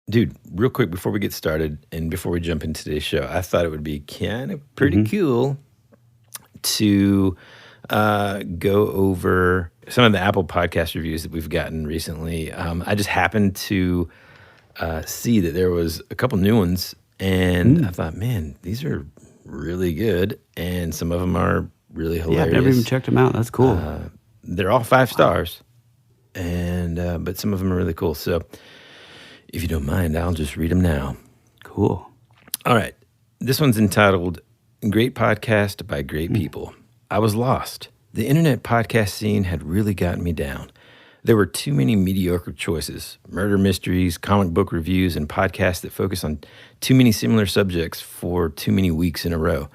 Dude, real quick before we get started and before we jump into today's show, I thought it would be kind of pretty cool to go over some of the Apple podcast reviews that we've gotten recently. I just happened to see that there was a couple new ones, and I thought, man, these are really good, and some of them are really hilarious. Yeah, I've never even checked them out. That's cool. They're all 5 stars, and but some of them are really cool. So if you don't mind, I'll just read them now. Cool. All right. This one's entitled, Great Podcast by Great People. I was lost. The internet podcast scene had really gotten me down. There were too many mediocre choices, murder mysteries, comic book reviews, and podcasts that focus on too many similar subjects for too many weeks in a row.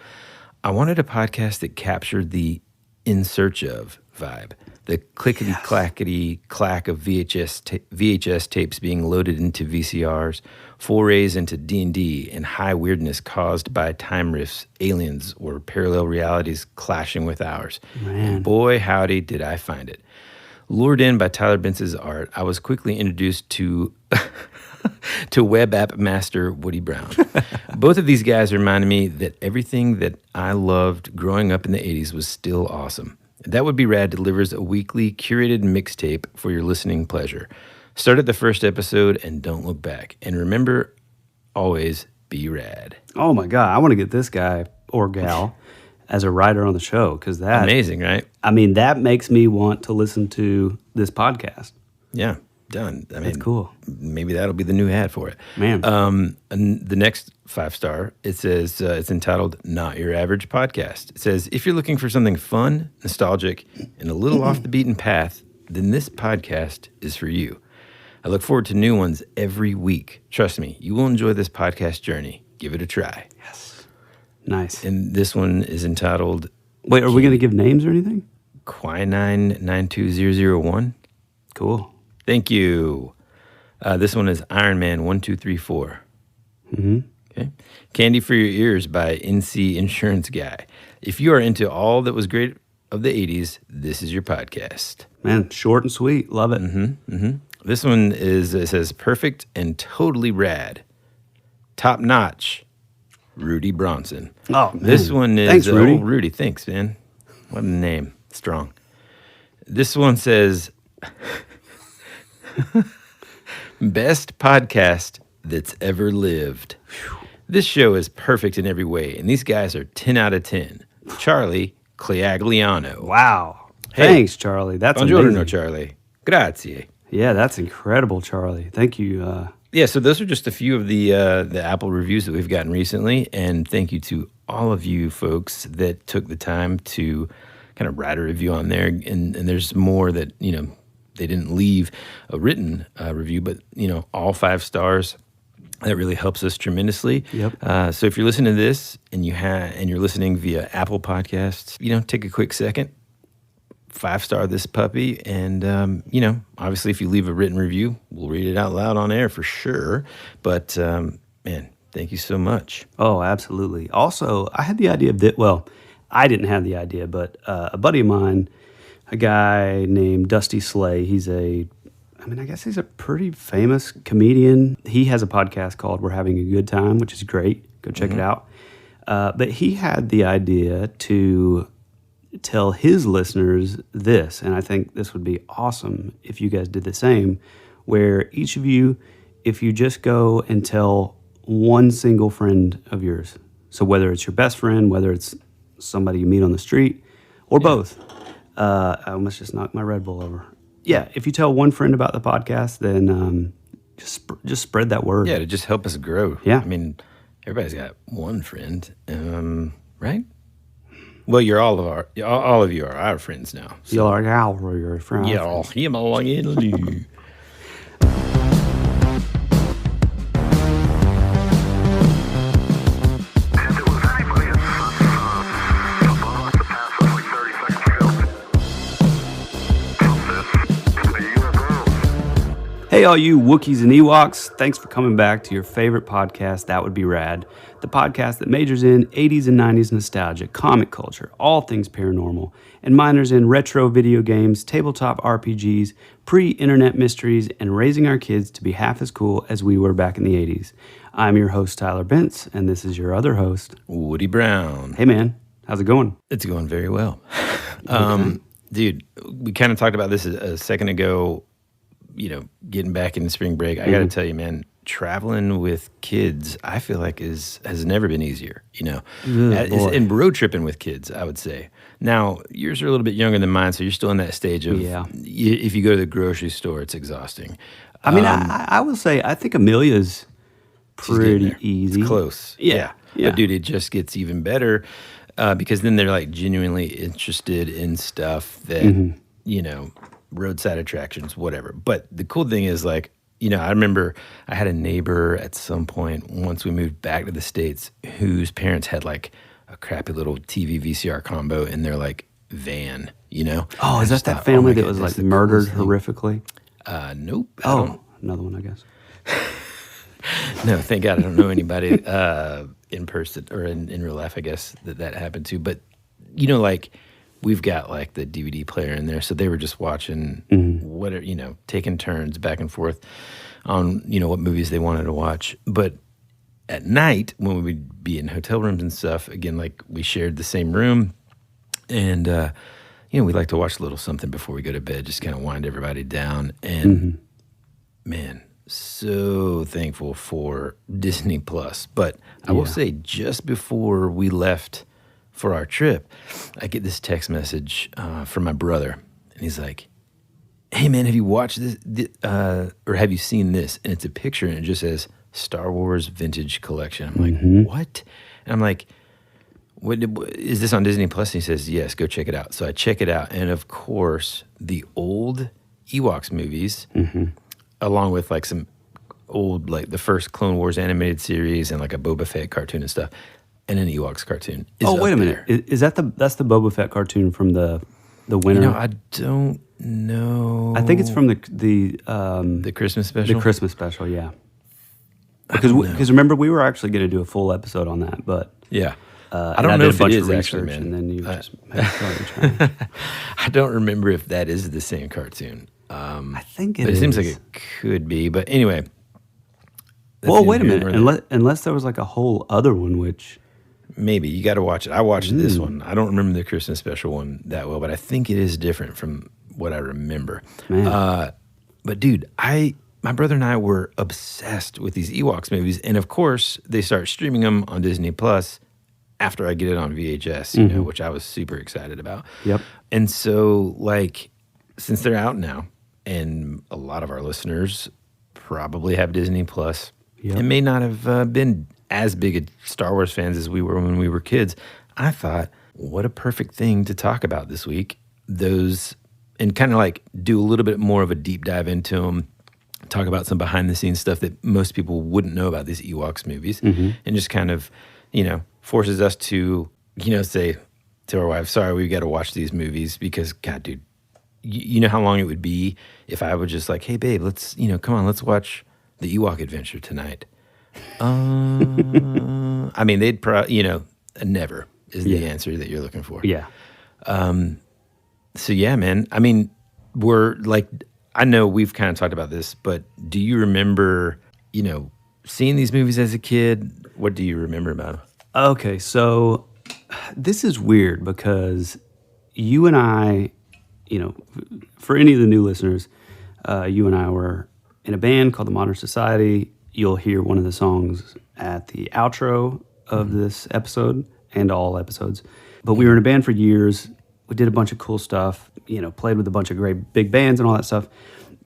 I wanted a podcast that captured the in search of vibe, the clickety-clackety-clack of VHS tapes being loaded into VCRs, forays into D&D, and high weirdness caused by time rifts, aliens, or parallel realities clashing with ours. Man. And boy, howdy, did I find it. Lured in by Tyler Bentz's art, I was quickly introduced to web app master Woody Brown. Both of these guys reminded me that everything that I loved growing up in the 80s was still awesome. That Would Be Rad delivers a weekly curated mixtape for your listening pleasure. Start at the first episode and don't look back. And remember, always be rad. Oh my God, I want to get this guy or gal as a writer on the show, because that Amazing, right? I mean, that makes me want to listen to this podcast. Yeah, done. I mean, That's cool. Maybe that'll be the new ad for it. Man. And the next 5-star, it says, it's entitled Not Your Average Podcast. It says, if you're looking for something fun, nostalgic, and a little off the beaten path, then this podcast is for you. I look forward to new ones every week. Trust me, you will enjoy this podcast journey. Give it a try. Yes. Nice. And this one is entitled... Wait, are we going to give names or anything? Quine992001. Cool. Thank you. This one is Iron Man 1234. Okay. Candy for Your Ears by NC Insurance Guy. If you are into all that was great of the 80s, this is your podcast. Man, short and sweet. Love it. This one it says perfect and totally rad. Top notch. Rudy Bronson. Oh, man. This one is Thanks, Rudy. Rudy. Thanks, man. What a name. Strong. This one says best podcast that's ever lived. This show is perfect in every way, and these guys are 10 out of 10. Charlie Clagliano. Wow. Hey. Thanks, Charlie. That's Buongiorno, amazing. Charlie. Grazie. Yeah, that's incredible, Charlie. Thank you. Yeah, so those are just a few of the Apple reviews that we've gotten recently, and thank you to all of you folks that took the time to kind of write a review on there. And there's more that, they didn't leave a written review, but, all 5 stars. That really helps us tremendously. Yep. So if you're listening to this and you're listening via Apple Podcasts, take a quick second, 5-star this puppy, and obviously if you leave a written review, we'll read it out loud on air for sure. But man, thank you so much. Oh, absolutely. Also, I had the idea of that. Well, I didn't have the idea, but a buddy of mine, a guy named Dusty Slay, I guess he's a pretty famous comedian. He has a podcast called We're Having a Good Time, which is great. Go check it out. But he had the idea to tell his listeners this, and I think this would be awesome if you guys did the same, where each of you, if you just go and tell one single friend of yours, so whether it's your best friend, whether it's somebody you meet on the street, or both. I almost just knocked my Red Bull over. Yeah, if you tell one friend about the podcast, then just spread that word. Yeah, to just help us grow. Yeah. I mean, everybody's got one friend, right? Well, all of you are our friends now. So. You're our friends. Yeah, Hey, all you Wookiees and Ewoks, thanks for coming back to your favorite podcast, That Would Be Rad, the podcast that majors in 80s and 90s nostalgia, comic culture, all things paranormal, and minors in retro video games, tabletop RPGs, pre-internet mysteries, and raising our kids to be half as cool as we were back in the 80s. I'm your host, Tyler Bentz, and this is your other host, Woody Brown. Hey, man. How's it going? It's going very well. Okay. Dude, we kind of talked about this a second ago, getting back in spring break. I got to tell you, man, traveling with kids, I feel like has never been easier, and road tripping with kids, I would say. Now, yours are a little bit younger than mine, so you're still in that stage of, if you go to the grocery store, it's exhausting. I mean, I will say, I think Amelia's pretty easy. It's close. Yeah. But, dude, it just gets even better because then they're, like, genuinely interested in stuff that, roadside attractions, whatever. But the cool thing is, like, I remember I had a neighbor at some point once we moved back to the States whose parents had, like, a crappy little TV VCR combo in their, like, van, Oh, is that family that was, like, murdered horrifically? Nope. Another one, I guess. No, thank God I don't know anybody in person or in real life, I guess, that happened to. But, like, we've got, like, the DVD player in there, so they were just watching whatever, taking turns back and forth on, what movies they wanted to watch. But at night, when we would be in hotel rooms and stuff, again, like, we shared the same room, and, we like to watch a little something before we go to bed, just kind of wind everybody down. And, man, so thankful for Disney Plus. But I will say, just before we left for our trip, I get this text message from my brother, and he's like, "Hey man, have you watched this? Or have you seen this?" And it's a picture, and it just says Star Wars Vintage Collection. I'm like, what? And I'm like, what is this on Disney Plus? And he says, yes, go check it out. So I check it out, and of course, the old Ewoks movies, along with, like, some old, like, the first Clone Wars animated series and, like, a Boba Fett cartoon and stuff, and an Ewoks cartoon. Oh, wait a minute. Is that that's the Boba Fett cartoon from the winter? I don't know. I think it's from the Christmas special? The Christmas special, yeah. Because remember, we were actually going to do a full episode on that, but yeah. I don't know if it is actually, man. And then you just trying. I don't remember if that is the same cartoon. I think it seems like it could be, but anyway. Well, wait a minute. Unless there was, like, a whole other one, which maybe you got to watch it. I watched this one. I don't remember the Christmas special one that well, but I think it is different from what I remember. But dude, my brother and I were obsessed with these Ewoks movies, and of course they start streaming them on Disney Plus after I get it on VHS, which I was super excited about. Yep. And so, like, since they're out now, and a lot of our listeners probably have Disney Plus, and may not have been as big a Star Wars fans as we were when we were kids, I thought, what a perfect thing to talk about this week. Those, and kind of, like, do a little bit more of a deep dive into them, talk about some behind the scenes stuff that most people wouldn't know about these Ewoks movies, and just kind of, forces us to, say to our wives, sorry, we've got to watch these movies because, God, dude, you know how long it would be if I would just, like, hey, babe, let's, come on, let's watch the Ewok Adventure tonight. I mean, they'd never is the answer that you're looking for. Yeah. So yeah, man. I mean, we're like, I know we've kind of talked about this, but do you remember, seeing these movies as a kid? What do you remember about them? Okay, so this is weird because you and I, for any of the new listeners, you and I were in a band called the Modern Society. You'll hear one of the songs at the outro of this episode and all episodes. But we were in a band for years. We did a bunch of cool stuff, played with a bunch of great big bands and all that stuff.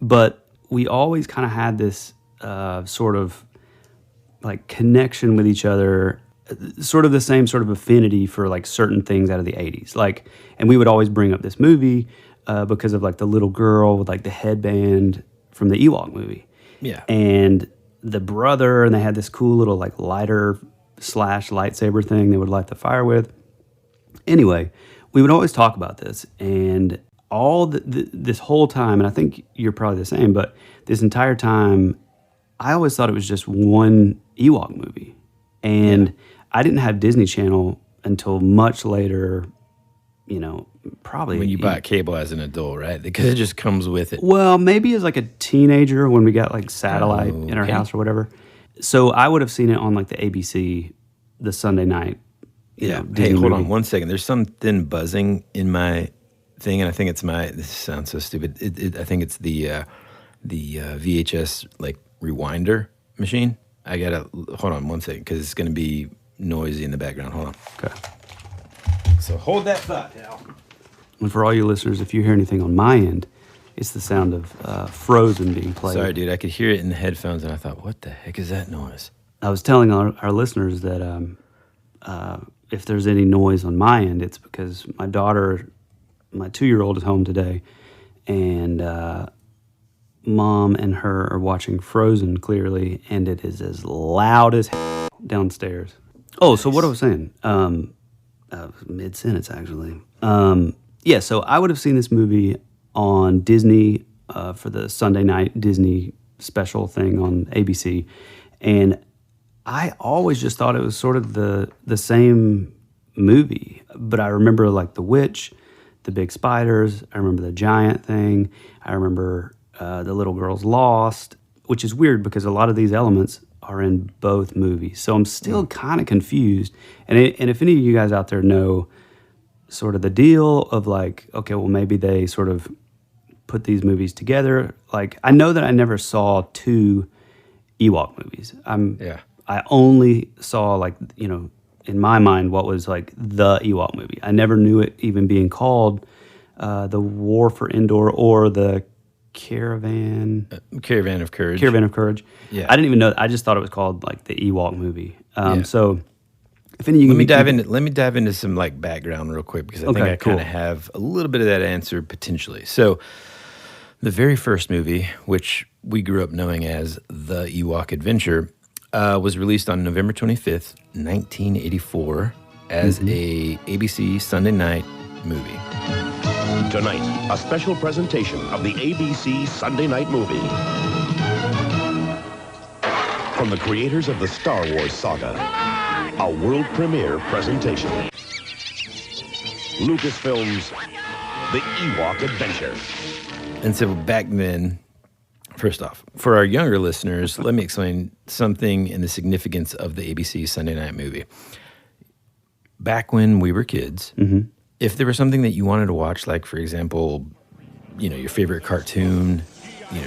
But we always kind of had this sort of, like, connection with each other, sort of the same sort of affinity for, like, certain things out of the 80s. Like, and we would always bring up this movie because of, like, the little girl with, like, the headband from the Ewok movie. Yeah. And the brother, and they had this cool little, like, lighter / lightsaber thing they would light the fire with. Anyway, we would always talk about this, and this whole time, and I think you're probably the same, but this entire time, I always thought it was just one Ewok movie. And I didn't have Disney Channel until much later, probably. When you bought cable as an adult, right? Because it just comes with it. Well, maybe as like a teenager when we got like satellite in our house or whatever. So I would have seen it on like the ABC, the Sunday night. Hey, hold on 1 second. There's something buzzing in my thing, and I think it's this sounds so stupid. I think it's the VHS like rewinder machine. I gotta hold on 1 second because it's gonna be noisy in the background. Hold on. Okay. So hold that thought, Al. And for all you listeners, if you hear anything on my end, it's the sound of Frozen being played. Sorry, dude. I could hear it in the headphones, and I thought, what the heck is that noise? I was telling our listeners that if there's any noise on my end, it's because my daughter, my 2-year-old, is home today, and Mom and her are watching Frozen clearly, and it is as loud as downstairs. Oh, so what I was saying, mid-sentence actually. So I would have seen this movie on Disney for the Sunday night Disney special thing on ABC, and I always just thought it was sort of the same movie. But I remember like the witch, the big spiders. I remember the giant thing. I remember the little girl's lost, which is weird because a lot of these elements are in both movies. So I'm still kind of confused. And if any of you guys out there know sort of the deal of like, okay, well, maybe they sort of put these movies together. Like, I know that I never saw 2 Ewok movies. I only saw like, in my mind, what was like the Ewok movie. I never knew it even being called The War for Endor or the Caravan of Courage. Caravan of Courage. Yeah. I didn't even know. I just thought it was called like the Ewok movie. So if any of you let me dive into some like background real quick because I think I kind of have a little bit of that answer potentially. So the very first movie, which we grew up knowing as The Ewok Adventure, was released on November 25th, 1984 as a ABC Sunday night movie. Tonight, a special presentation of the ABC Sunday Night Movie. From the creators of the Star Wars saga, a world premiere presentation. Lucasfilm's The Ewok Adventure. And so back then, first off, for our younger listeners, let me explain something in the significance of the ABC Sunday night movie. Back when we were kids, if there was something that you wanted to watch, like, for example, your favorite cartoon,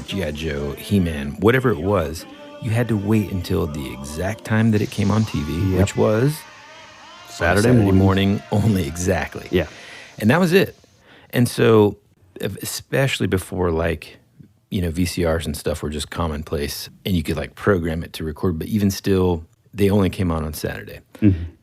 G.I. Joe, He-Man, whatever it was, you had to wait until the exact time that it came on TV, which was Saturday morning only, exactly. Yeah. And that was it. And so, especially before, like, VCRs and stuff were just commonplace, and you could, like, program it to record, but even still, they only came on Saturday.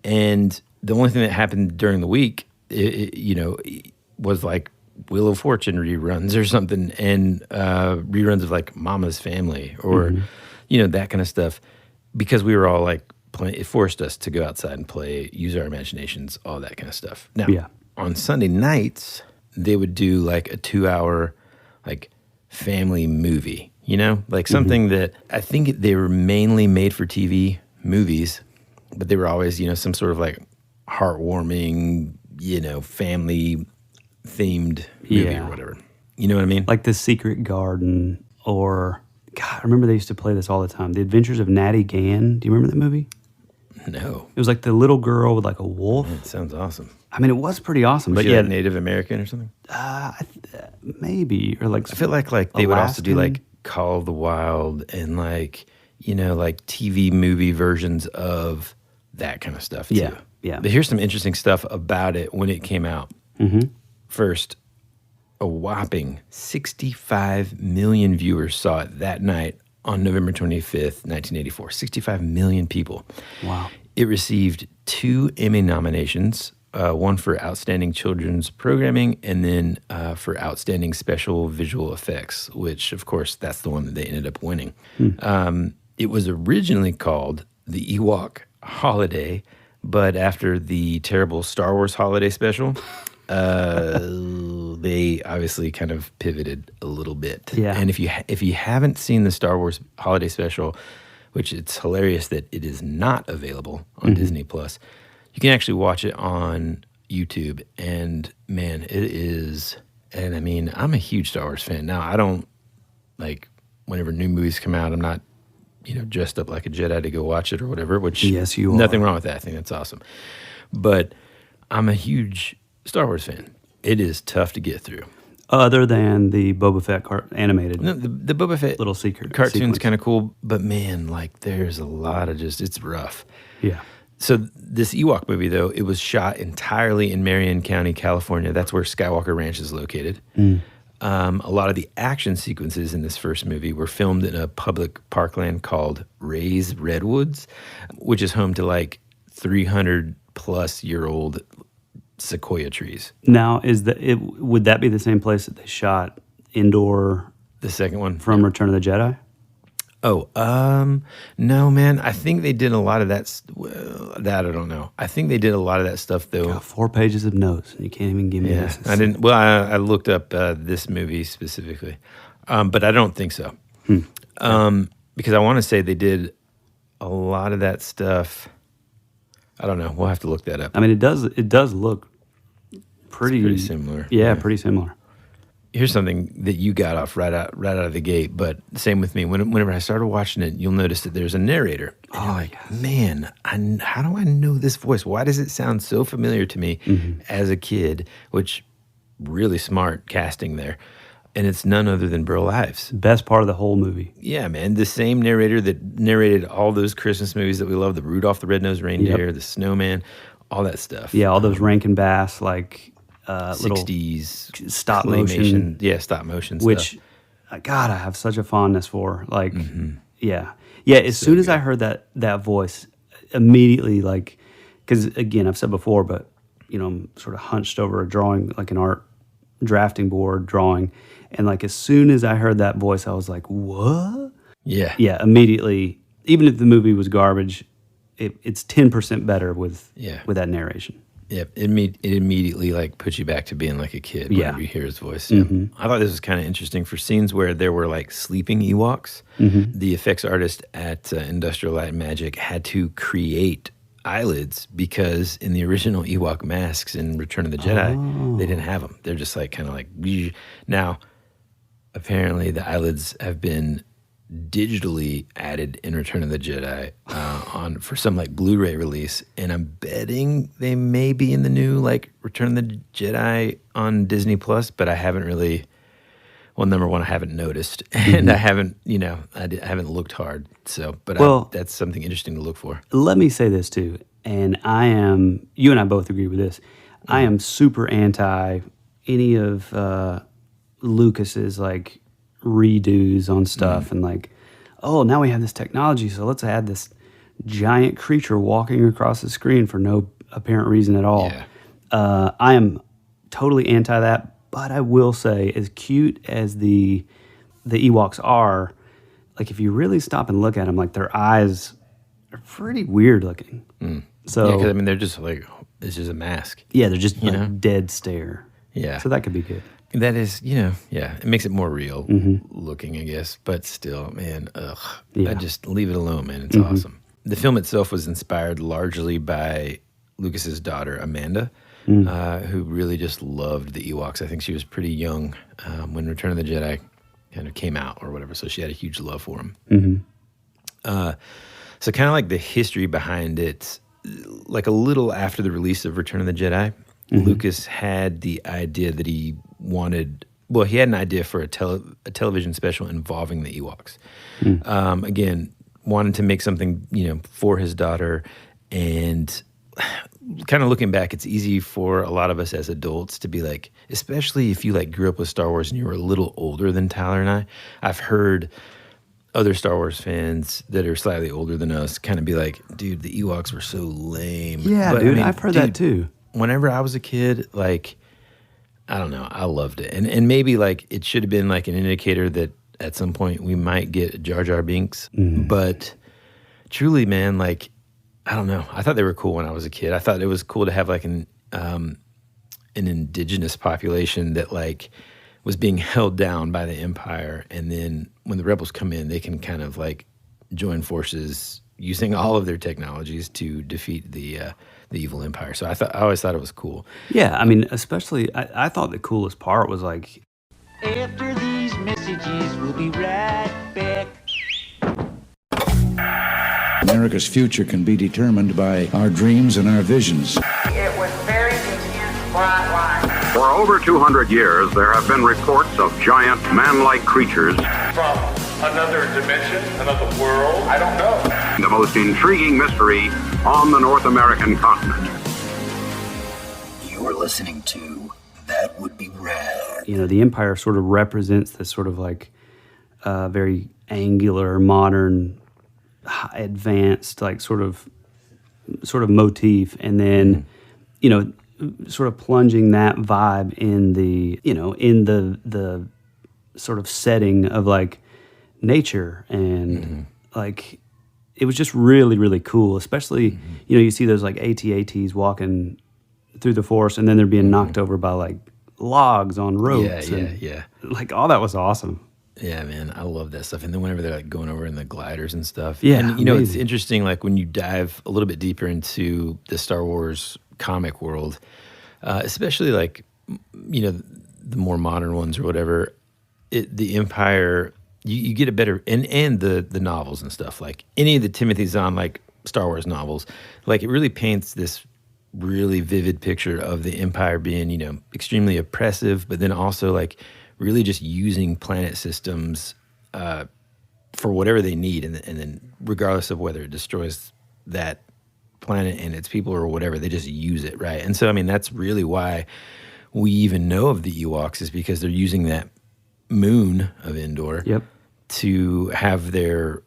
And the only thing that happened during the week, it was like Wheel of Fortune reruns or something, and reruns of like Mama's Family or that kind of stuff, because we were all like playing. It forced us to go outside and play, use our imaginations, all that kind of stuff. Now, on Sunday nights, they would do like a 2-hour like family movie, like something that I think they were mainly made for TV movies, but they were always some sort of like heartwarming, family themed movie or whatever. You know what I mean? Like The Secret Garden, or God, I remember they used to play this all the time. The Adventures of Natty Gann. Do you remember that movie? No. It was like the little girl with like a wolf. It sounds awesome. I mean, it was pretty awesome. Was but she like Native American or something? Maybe, or like I feel like they would also do like Call of the Wild and like like TV movie versions of that kind of stuff too. Yeah. But here's some interesting stuff about it when it came out. First, a whopping 65 million viewers saw it that night on November 25th, 1984. 65 million people. Wow. It received 2 Emmy nominations, one for Outstanding Children's Programming and then for Outstanding Special Visual Effects, which, of course, that's the one that they ended up winning. It was originally called the Ewok Holiday, but after the terrible Star Wars Holiday Special, They obviously kind of pivoted a little bit. Yeah. And if you haven't seen the Star Wars holiday special, which it's hilarious that it is not available on Disney Plus, you can actually watch it on YouTube. And man, it is. And I mean, I'm a huge Star Wars fan. Now, I don't like whenever new movies come out, I'm not, dressed up like a Jedi to go watch it or whatever, which Yes, you nothing are. wrong with that. I think that's awesome. But I'm a huge Star Wars fan. It is tough to get through. Other than the Boba Fett animated No, the Boba Fett little secret cartoon's sequence. kind of cool, but man, like there's a lot of it's rough. Yeah. So this Ewok movie, though, it was shot entirely in Marion County, California. That's where Skywalker Ranch is located. A lot of the action sequences in this first movie were filmed in a public parkland called Ray's Redwoods, which is home to like 300-plus-year-old sequoia trees. Now, would that be the same place that they shot Endor The second one from Return of the Jedi? Oh, no, man. I think they did a lot of that. That I don't know. I think they did a lot of that stuff though. Got 4 pages of notes, and you can't even give me Yeah, this. I didn't. Well, I looked up this movie specifically, but I don't think so. Because I want to say they did a lot of that stuff. I don't know. We'll have to look that up. I mean, it does look pretty similar. Yeah, pretty similar. Here's something that you got off right out of the gate, but same with me. Whenever I started watching it, you'll notice that there's a narrator. And you're like, man, how do I know this voice? Why does it sound so familiar to me as a kid? Which, really smart casting there. And it's none other than Burl Ives. Best part of the whole movie. Yeah, man. The same narrator that narrated all those Christmas movies that we love, the Rudolph the Red-Nosed Reindeer, the Snowman, all that stuff. Yeah, all those Rankin Bass, like, little 60s stop motion. Yeah, stop motion Which, stuff. God, I have such a fondness for. Like, yeah. As soon as I heard that voice, immediately, like, because again, I've said before, but, I'm sort of hunched over a drawing, like an art drafting board drawing. And, like, as soon as I heard that voice, I was like, what? Yeah. Yeah, immediately, even if the movie was garbage, it's 10% better with that narration. Yeah, it immediately like puts you back to being like a kid whenever you hear his voice. Yeah. I thought this was kind of interesting for scenes where there were like sleeping Ewoks. The effects artist at Industrial Light and Magic had to create eyelids because in the original Ewok masks in Return of the Jedi, they didn't have them. They're just like kind of like now. Apparently, the eyelids have been digitally added in Return of the Jedi for some like Blu-ray release, and I'm betting they may be in the new like Return of the Jedi on Disney Plus, but I haven't really. Well, number one, I haven't noticed, and I haven't, I haven't looked hard. So, but that's something interesting to look for. Let me say this too, and you and I both agree with this. I am super anti any of Lucas's like redos on stuff and like, oh, now we have this technology, so let's add this giant creature walking across the screen for no apparent reason at all. Yeah. I am totally anti that, but I will say, as cute as the Ewoks are, like if you really stop and look at them, like their eyes are pretty weird looking. So yeah, because I mean they're just like it's just a mask. Yeah, they're just like dead stare. Yeah, so that could be good. That is, it makes it more real looking, I guess. But still, man, I just leave it alone, man. It's awesome. The film itself was inspired largely by Lucas's daughter, Amanda, who really just loved the Ewoks. I think she was pretty young when Return of the Jedi kind of came out or whatever, so she had a huge love for him. So kind of like the history behind it, like a little after the release of Return of the Jedi, Lucas had the idea that he had an idea for a television special involving the Ewoks. Again, wanted to make something, for his daughter. And kind of looking back, it's easy for a lot of us as adults to be like, especially if you like grew up with Star Wars and you were a little older than Tyler and I. I've heard other Star Wars fans that are slightly older than us kind of be like, dude, the Ewoks were so lame. Yeah, but, dude, I've heard that too. Whenever I was a kid, like, I don't know, I loved it. And maybe like it should have been like an indicator that at some point we might get Jar Jar Binks. But truly, man, like, I don't know. I thought they were cool when I was a kid. I thought it was cool to have like an an indigenous population that like was being held down by the Empire, and then when the rebels come in, they can kind of like join forces using all of their technologies to defeat the evil Empire. So I always thought it was cool. Yeah, I mean, especially, I thought the coolest part was like, After these messages, we'll be right back. America's future can be determined by our dreams and our visions. It was very intense, bright light. For over 200 years, there have been reports of giant man-like creatures. From another dimension, another world, I don't know. The most intriguing mystery on the North American continent. You're listening to That Would Be Rad. you know, the Empire sort of represents this sort of like very angular, modern, advanced, like sort of motif, and then, you know, sort of plunging that vibe in the, you know, in the sort of setting of like nature and like it was just really, really cool. Especially, you know, you see those like AT-ATs walking through the forest and then they're being knocked over by like logs on ropes. Yeah. Like all that was awesome. Yeah, man, I love that stuff. And then whenever they're like going over in the gliders and stuff. Yeah, and you know, it's amazing. interesting, like when you dive a little bit deeper into the Star Wars comic world, especially like, you know, the more modern ones or whatever, the Empire, you get a better, and the novels and stuff, like any of the Timothy Zahn, like Star Wars novels, like it really paints this really vivid picture of the Empire being, you know, extremely oppressive, but then also like really just using planet systems for whatever they need, and then regardless of whether it destroys that planet and its people or whatever, they just use it, right? And so, I mean, that's really why we even know of the Ewoks, is because they're using that moon of Endor to have their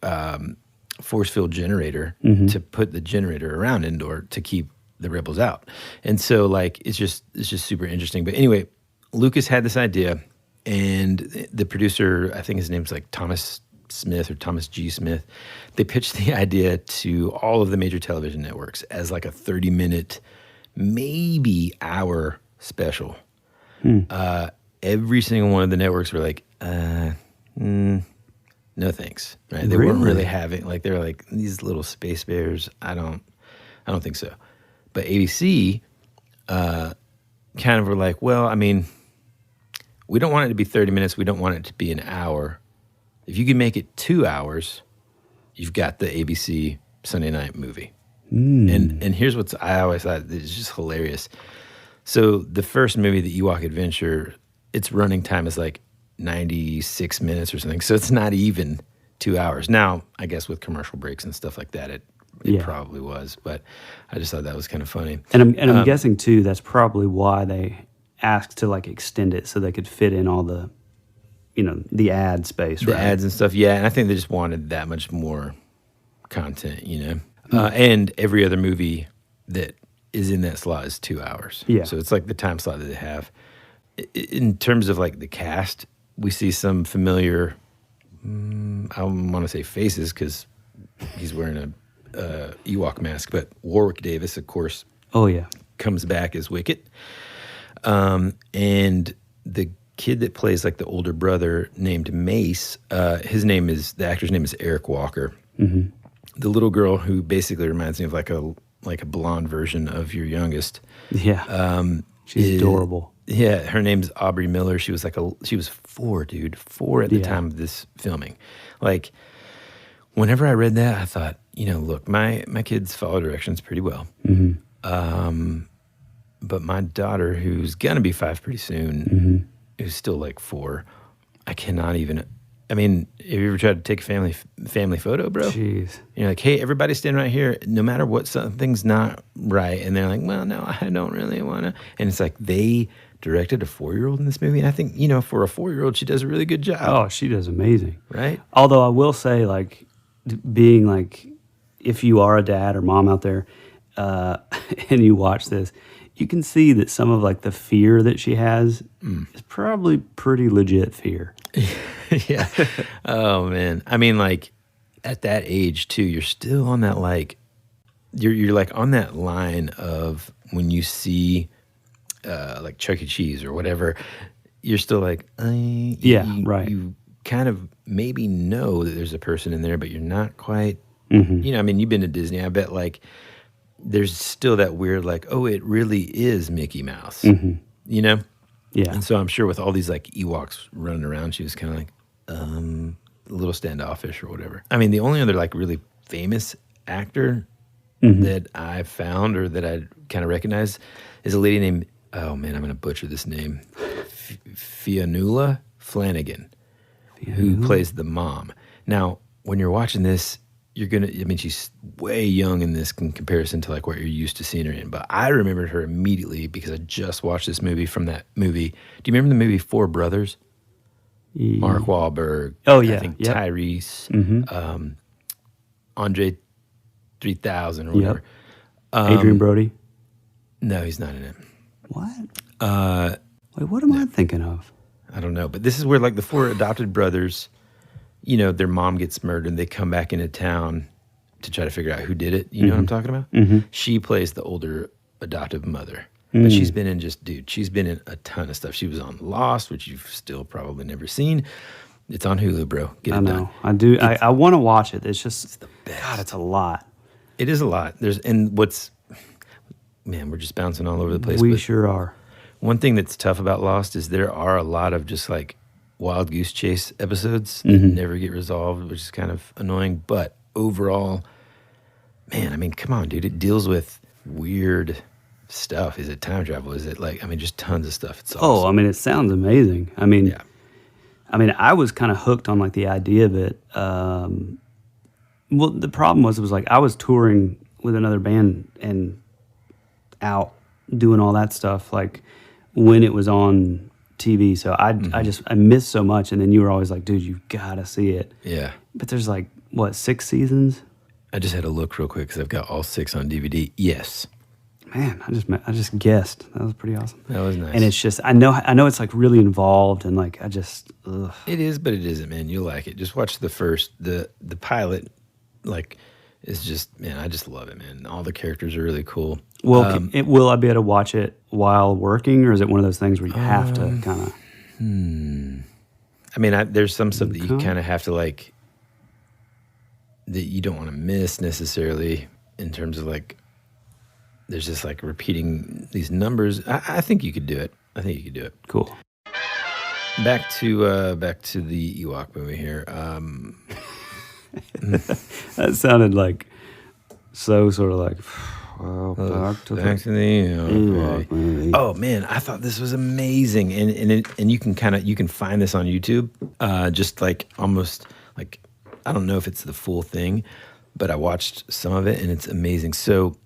force field generator to put the generator around Endor to keep the rebels out. And so, like, it's just super interesting. But anyway, Lucas had this idea, and the producer, I think his name's like Thomas Smith or Thomas G. Smith, they pitched the idea to all of the major television networks as like a 30-minute, maybe hour special. Every single one of the networks were like, no thanks. Right? They weren't really having, like, they were like, these little space bears, I don't think so. But ABC kind of were like, well, I mean, we don't want it to be 30 minutes. We don't want it to be an hour. If you can make it 2 hours, you've got the ABC Sunday night movie. And here's what I always thought is just hilarious. So the first movie, the Ewok Adventure, its running time is like 96 minutes or something. So it's not even 2 hours. Now, I guess with commercial breaks and stuff like that, it probably was. But I just thought that was kind of funny. And I'm guessing too, that's probably why they asked to like extend it so they could fit in all the, you know, the ad space, the right? ads and stuff. Yeah, and I think they just wanted that much more content, you know. And every other movie that is in that slot is 2 hours. Yeah. So it's like the time slot that they have. In terms of like the cast, we see some familiar, I want to say faces because he's wearing a Ewok mask, but Warwick Davis, of course, comes back as Wicket. And the kid that plays like the older brother named Mace, the actor's name is Eric Walker. The little girl who basically reminds me of like a blonde version of your youngest. Yeah. She's adorable. Yeah, her name's Aubrey Miller. She was 4, dude. 4 at the time of this filming. Like, whenever I read that, I thought, you know, look, my kids follow directions pretty well. But my daughter, who's gonna be 5 pretty soon, who's still like 4, I cannot even. I mean, have you ever tried to take a family photo, bro? Jeez. You're like, hey, everybody stand right here, no matter what, something's not right. And they're like, well, no, I don't really want to. And it's like they directed a 4-year-old in this movie. And I think, you know, for a 4-year-old, she does a really good job. Oh, she does amazing. Right? Although I will say, like, being like, if you are a dad or mom out there and you watch this, you can see that some of like the fear that she has is probably pretty legit fear. Yeah. Oh, man. I mean, like, at that age, too, you're still on that, like, you're like on that line of when you see like Chuck E. Cheese or whatever, you're still like, right. You kind of maybe know that there's a person in there, but you're not quite. You know, I mean, you've been to Disney. I bet like there's still that weird like, oh, it really is Mickey Mouse. You know? Yeah. And so I'm sure with all these like Ewoks running around, she was kind of like a little standoffish or whatever. I mean, the only other like really famous actor that I found or that I kind of recognize is a lady named, oh man, I'm going to butcher this name, Fionnuala Flanagan, who plays the mom. Now, when you're watching this, you're going to, I mean, she's way young in this in comparison to like what you're used to seeing her in. But I remembered her immediately because I just watched this movie from that movie. Do you remember the movie Four Brothers? Mark Wahlberg. Oh, yeah. I think Tyrese. Andre 3000 or whatever. Adrian Brody. No, he's not in it. What? Wait, what am I thinking of? I don't know. But this is where like the four adopted brothers, you know, their mom gets murdered and they come back into town to try to figure out who did it. You know what I'm talking about? She plays the older adoptive mother. But she's been in she's been in a ton of stuff. She was on Lost, which you've still probably never seen. It's on Hulu, bro. Get it done. I do. I want to watch it. It's the best. God, it's a lot. It is a lot. Man, we're just bouncing all over the place. We sure are. One thing that's tough about Lost is there are a lot of just like wild goose chase episodes that never get resolved, which is kind of annoying. But overall, man, I mean, come on, dude. It deals with weird stuff. Is it time travel? Is it like, I mean, just tons of stuff. It's awesome. Oh, I mean, it sounds amazing. I mean, I was kind of hooked on like the idea of it. Well, the problem was, it was like I was touring with another band and out doing all that stuff like when it was on TV. So I missed so much. And then you were always like, dude, you gotta see it. Yeah. But there's like, what, 6 seasons? I just had to look real quick because I've got all 6 on DVD. Yes. Man, I just guessed. That was pretty awesome. That was nice. And it's just, I know it's like really involved and like, ugh. It is, but it isn't, man. You'll like it. Just watch the pilot, like, it's just, man, I just love it, man. All the characters are really cool. Well, will I be able to watch it while working, or is it one of those things where you have to kind of? I mean, there's some stuff that you kind of have to like, that you don't want to miss necessarily in terms of like, there's just like repeating these numbers. I think you could do it. I think you could do it. Cool. Back to the Ewok movie here. That sounded like so sort of like, well, back to the Ewok movie. Oh man, I thought this was amazing, and you can find this on YouTube. Just like almost like, I don't know if it's the full thing, but I watched some of it and it's amazing. So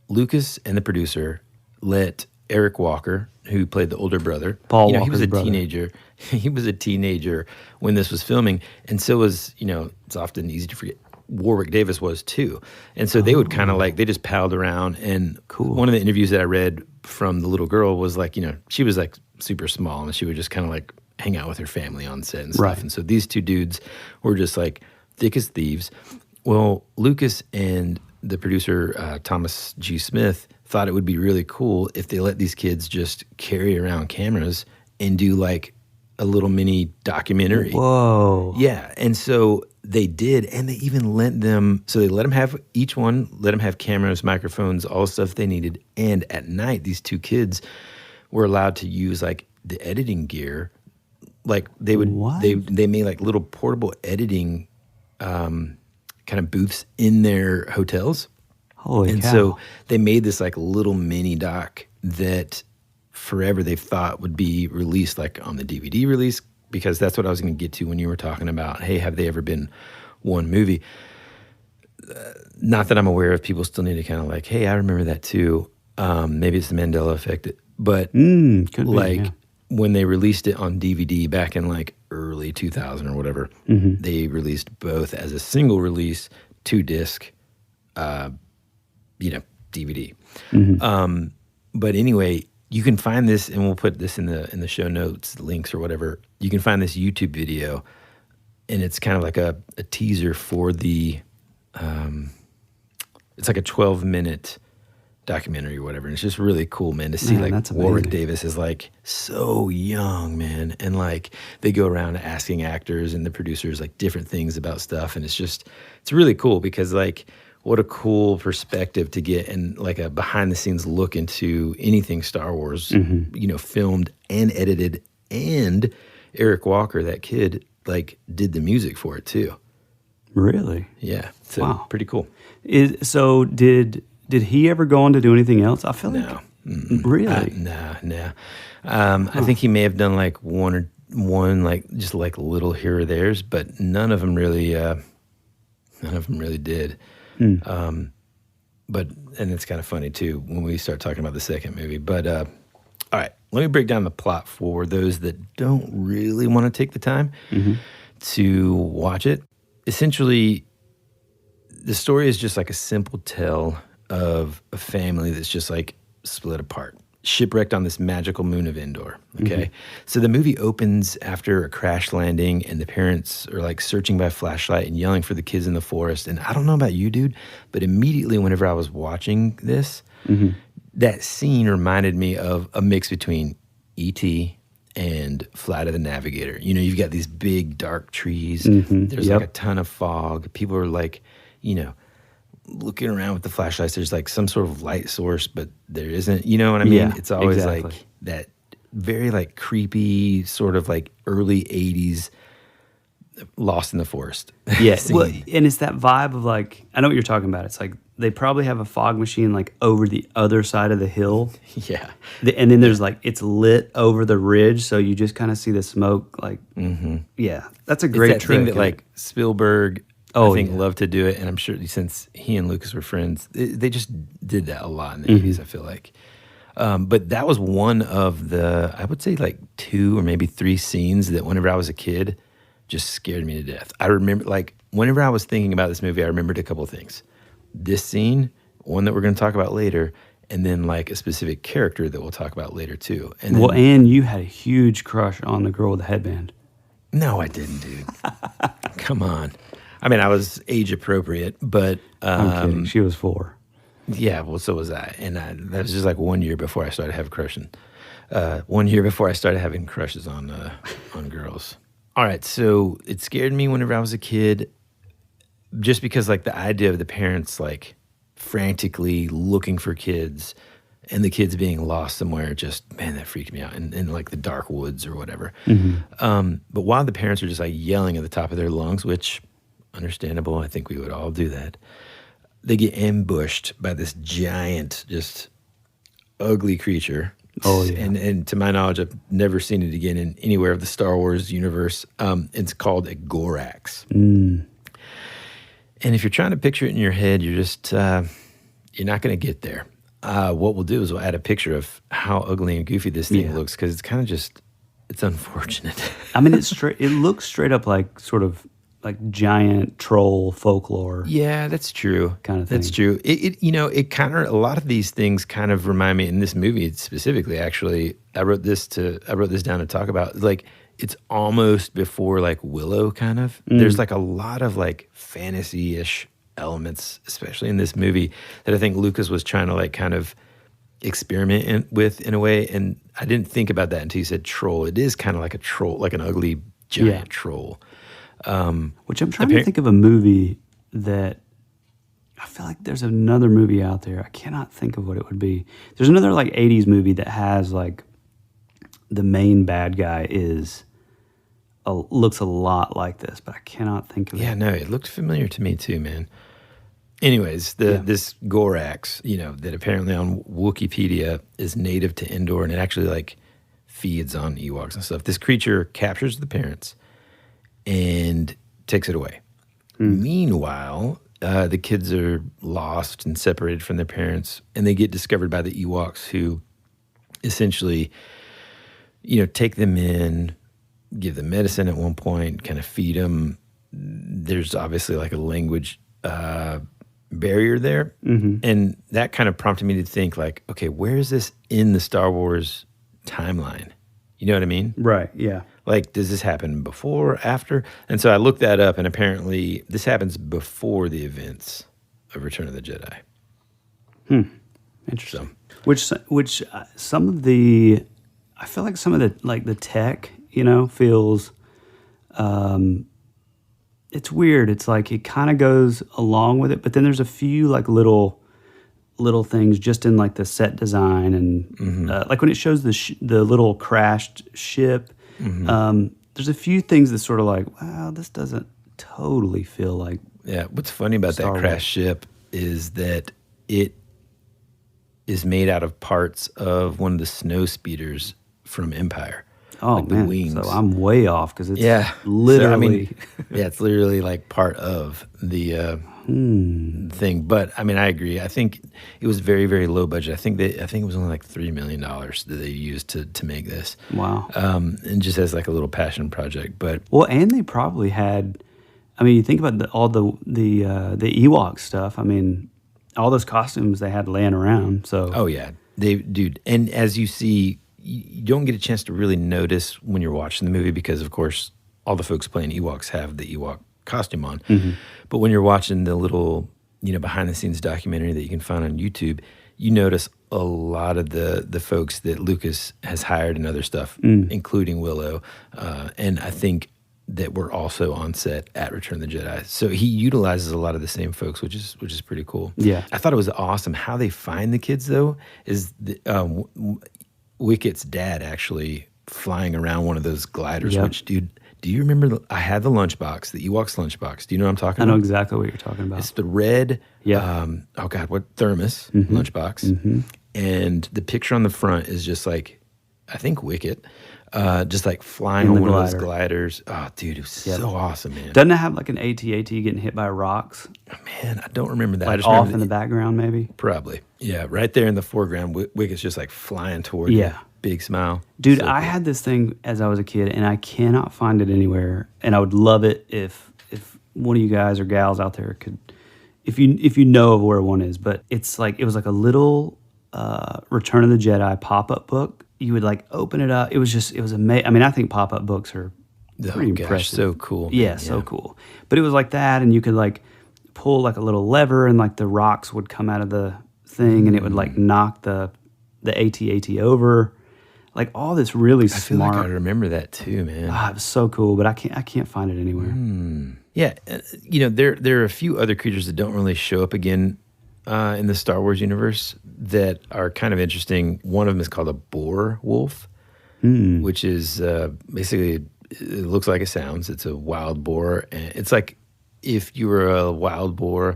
Lucas and the producer let Eric Walker, who played the older brother, he was a teenager. He was a teenager when this was filming, and so was, it's often easy to forget, Warwick Davis was too. And so they would kind of like, they just palled around. And one of the interviews that I read from the little girl was like, she was like super small and she would just kind of like hang out with her family on set and stuff. Right. And so these two dudes were just like thick as thieves. Well, Lucas and the producer, Thomas G. Smith, thought it would be really cool if they let these kids just carry around cameras and do like a little mini documentary. Whoa. Yeah. And so they did, and they even let them have cameras, microphones, all the stuff they needed. And at night, these two kids were allowed to use like the editing gear. Like they made like little portable editing kind of booths in their hotels. Holy cow. So they made this like little mini doc that forever they've thought would be released like on the DVD release, because that's what I was going to get to when you were talking about, hey, have they ever been one movie? Not that I'm aware of. People still need to kind of like, hey, I remember that too. Maybe it's the Mandela Effect. But when they released it on DVD back in like early 2000 or whatever, they released both as a single release, 2-disc, DVD. But anyway, you can find this, and we'll put this in the show notes, links or whatever. You can find this YouTube video, and it's kind of like a teaser for the, it's like a 12-minute documentary or whatever. And it's just really cool, man, to see Man, like that's Warwick amazing. Davis is like so young, man. And like they go around asking actors and the producers like different things about stuff. And it's really cool because like what a cool perspective to get and like a behind the scenes look into anything Star Wars, filmed and edited. And Eric Walker, that kid, like did the music for it too. Really? Yeah. So Wow. pretty cool. So did he ever go on to do anything else? I feel No. like really. Nah. I think he may have done like one like just like little here or there's, but none of them really did. But and it's kind of funny too when we start talking about the second movie. But all right, let me break down the plot for those that don't really want to take the time to watch it. Essentially, the story is just like a simple tale of a family that's just like split apart, shipwrecked on this magical moon of Endor. Okay. So the movie opens after a crash landing and the parents are like searching by flashlight and yelling for the kids in the forest. And I don't know about you, dude, but immediately whenever I was watching this, that scene reminded me of a mix between E.T. and Flight of the Navigator. You know, you've got these big dark trees. There's like a ton of fog. People are like, looking around with the flashlights. There's like some sort of light source, but there isn't. You know what I mean? Yeah, it's always exactly. like that very like creepy sort of like early 80s Lost in the Forest. Yeah, scene. well, and it's that vibe of like, I know what you're talking about. It's like they probably have a fog machine like over the other side of the hill. Yeah. And then there's like, it's lit over the ridge, so you just kind of see the smoke. Like, yeah, that's a great It's that trick. thing that like Spielberg, Oh, I think, yeah. loved to do it. And I'm sure since he and Lucas were friends, they just did that a lot in the 80s, I feel like. But that was one of the, I would say like 2 or maybe 3 scenes that whenever I was a kid just scared me to death. I remember like whenever I was thinking about this movie, I remembered a couple of things. This scene, one that we're going to talk about later, and then like a specific character that we'll talk about later too. And Well, then, and you had a huge crush on the girl with the headband. no, I didn't, dude. Come on. I mean, I was age appropriate, but I'm kidding. She was 4. yeah, well, so was I. And that was just like 1 year before I started having crushing. 1 year before I started having crushes on girls. All right, so it scared me whenever I was a kid, just because like the idea of the parents like frantically looking for kids and the kids being lost somewhere, just, man, that freaked me out in like the dark woods or whatever. But while the parents are just like yelling at the top of their lungs, which understandable, I think we would all do that, they get ambushed by this giant, just ugly creature. Oh, yeah. And to my knowledge, I've never seen it again in anywhere of the Star Wars universe. It's called a Gorax. And if you're trying to picture it in your head, you're just, you're not going to get there. What we'll do is we'll add a picture of how ugly and goofy this thing looks, because it's kind of just, it's unfortunate. I mean, it looks straight up like sort of like giant troll folklore. Yeah, that's true. Kind of That's thing. true. It kind of, a lot of these things kind of remind me, in this movie specifically, actually, I wrote this down to talk about, like, it's almost before like Willow kind of. There's like a lot of like fantasy-ish elements, especially in this movie, that I think Lucas was trying to like kind of experiment with in a way. And I didn't think about that until you said troll. It is kind of like a troll, like an ugly giant troll. Which I'm trying to think of a movie that I feel like there's another movie out there. I cannot think of what it would be. There's another like 80s movie that has like the main bad guy looks a lot like this, but I cannot think of it. Yeah, no, it looked familiar to me too, man. Anyways, this Gorax, that apparently on Wikipedia is native to Endor, and it actually like feeds on Ewoks and stuff. This creature captures the parents and takes it away. Meanwhile, the kids are lost and separated from their parents, and they get discovered by the Ewoks, who essentially, take them in, give them medicine at one point, kind of feed them. There's obviously like a language barrier there. And that kind of prompted me to think like, okay, where is this in the Star Wars timeline? You know what I mean? Right, yeah. Like, does this happen before, after? And so I looked that up, and apparently this happens before the events of Return of the Jedi. Interesting. Which some of the, I feel like some of the tech, feels, it's weird. It's like it kind of goes along with it, but then there's a few like little things just in like the set design and like when it shows the little crashed ship. There's a few things that sort of like, wow, this doesn't totally feel like. Yeah, what's funny about that crashed ship is that it is made out of parts of one of the snow speeders from Empire. Oh, like man. The wings. So I'm way off because it's So, literally. it's literally like part of the thing. But I mean, I agree. I think it was very, very low budget. I think it was only like $3 million that they used to make this. Wow. And just as like a little passion project. But well, and they probably had. I mean, you think about all the Ewok stuff. I mean, all those costumes they had laying around. So. Oh yeah, dude. And as you see. You don't get a chance to really notice when you're watching the movie because, of course, all the folks playing Ewoks have the Ewok costume on. But when you're watching the little, behind-the-scenes documentary that you can find on YouTube, you notice a lot of the folks that Lucas has hired and other stuff, including Willow. And I think that were also on set at Return of the Jedi. So he utilizes a lot of the same folks, which is pretty cool. Yeah. I thought it was awesome. How they find the kids, though, is Wicket's dad actually flying around one of those gliders, which, dude, do you remember? I had the lunchbox, the Ewok's lunchbox. Do you know what I'm talking about? I know exactly what you're talking about. It's the red, thermos Mm-hmm. lunchbox. And the picture on the front is just like, I think Wicket, just like flying on one of those gliders. Oh, dude, it was so awesome, man. Doesn't it have like an AT-AT getting hit by rocks? Man, I don't remember that. Like I just off in the background, maybe? Probably. Yeah, right there in the foreground, Wicket's just like flying toward you. Big smile. Dude, So I cool. had this thing as I was a kid, and I cannot find it anywhere. And I would love it if one of you guys or gals out there could, if you know of where one is. But it was like a little Return of the Jedi pop-up book. You would like open it up. It was amazing. I mean, I think pop-up books are pretty impressive. So cool. Yeah, so cool. But it was like that, and you could like pull like a little lever, and like the rocks would come out of the thing, and it would like knock the AT-AT over. Like all this really smart. I feel like I remember that too, man. It was so cool, but I can't find it anywhere. Yeah, there are a few other creatures that don't really show up again in the Star Wars universe that are kind of interesting. One of them is called a boar wolf, which is basically, it looks like it sounds. It's a wild boar. And it's like if you were a wild boar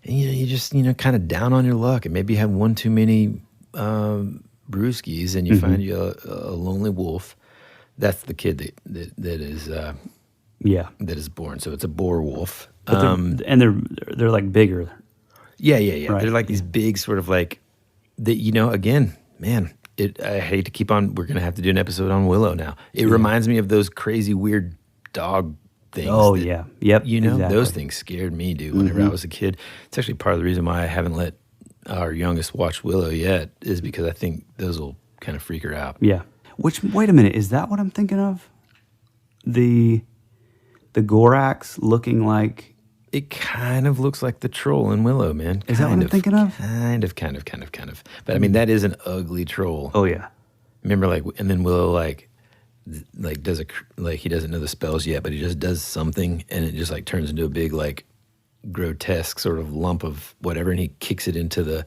and you just, kind of down on your luck and maybe have one too many brewskis and you find you a lonely wolf. That's the kid that is born. So it's a boar wolf. But they're like bigger. Yeah. Right. They're like these big sort of like that. Again, man. I hate to keep on. We're gonna have to do an episode on Willow now. It reminds me of those crazy weird dog things. Oh yeah, yep. Exactly. Those things scared me, dude. Whenever I was a kid, it's actually part of the reason why I haven't let our youngest watch Willow yet, is because I think those will kind of freak her out. Yeah. Wait a minute, is that what I'm thinking of? The Gorax looking like... It kind of looks like the troll in Willow, man. Is that what I'm thinking of? Kind of. But I mean, that is an ugly troll. Oh yeah. Remember, and then Willow does he doesn't know the spells yet, but he just does something, and it just turns into a big grotesque sort of lump of whatever, and he kicks it into the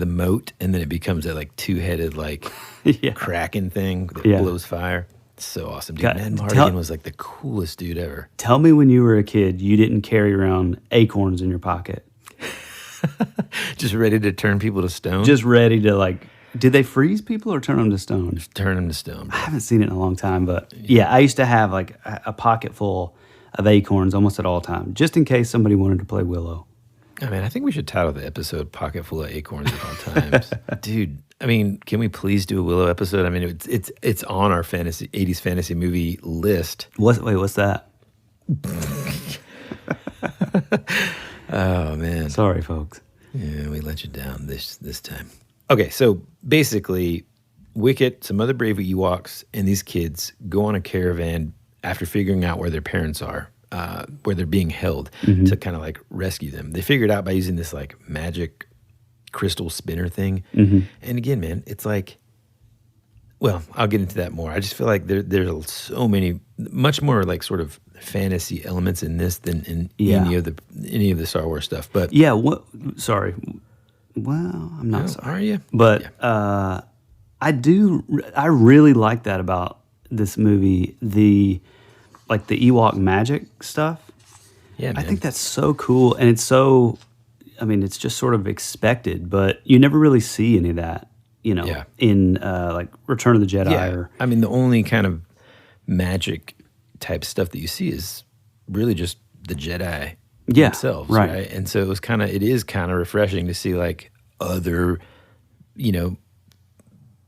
moat, and then it becomes that two-headed kraken thing that blows fire. It's so awesome, dude. Mad Mardigan was the coolest dude ever. Tell me when you were a kid, you didn't carry around acorns in your pocket. Just ready to turn people to stone? Just ready to did they freeze people or turn them to stone? Just turn them to stone, bro. I haven't seen it in a long time, but yeah, I used to have a pocket full of acorns almost at all times, just in case somebody wanted to play Willow. I mean, I think we should title the episode "Pocket Full of Acorns at All Times." Dude, I mean, can we please do a Willow episode? I mean, it's on our 80s fantasy movie list. What's that? Oh, man. Sorry, folks. Yeah, we let you down this time. Okay, so basically, Wicket, some other brave Ewoks, and these kids go on a caravan after figuring out where their parents are, where they're being held, to kind of rescue them. They figure it out by using this magic crystal spinner thing. Mm-hmm. And again, man, it's like, well, I'll get into that more. I just feel like there's so many, much more like sort of fantasy elements in this than in any of the Star Wars stuff. But yeah, sorry. Well, I'm not sorry. Are you? But I really like that about this movie, the Ewok magic stuff. Yeah, man. I think that's so cool, and it's so, I mean, it's just sort of expected, but you never really see any of that, in like Return of the Jedi. Or I mean, the only kind of magic type stuff that you see is really just the Jedi themselves, right? And so it is kind of refreshing to see like other,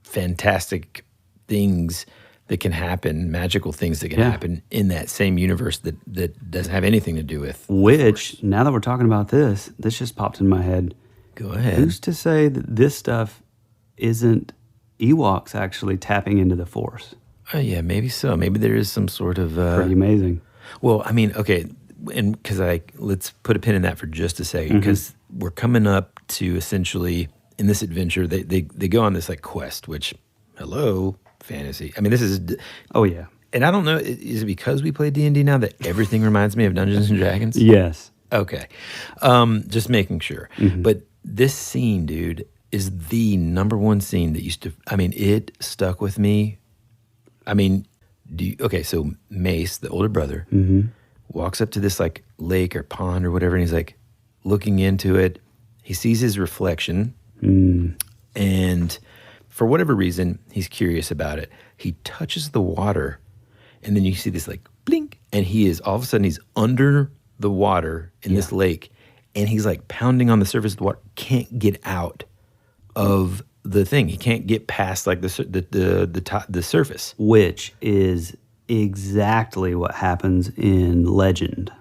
fantastic things that can happen, magical things that can happen in that same universe that doesn't have anything to do with. Which, now that we're talking about this just popped in my head. Go ahead. Who's to say that this stuff isn't Ewoks actually tapping into the Force? Oh, yeah, maybe so. Maybe there is some sort of... pretty amazing. Well, I mean, okay, and because let's put a pin in that for just a second, because we're coming up to essentially, in this adventure, they go on this like quest, which, hello, fantasy. I mean, this is... Oh, yeah. And I don't know, is it because we play D&D now that everything reminds me of Dungeons & Dragons? Yes. Okay. Just making sure. But this scene, dude, is the number one scene that used to... I mean, it stuck with me. I mean, so Mace, the older brother, walks up to this like lake or pond or whatever, and he's like looking into it. He sees his reflection, and for whatever reason, he's curious about it. He touches the water, and then you see this like blink, and all of a sudden he's under the water in this lake, and he's like pounding on the surface of the water, can't get out of the thing. He can't get past like the surface, which is exactly what happens in Legend.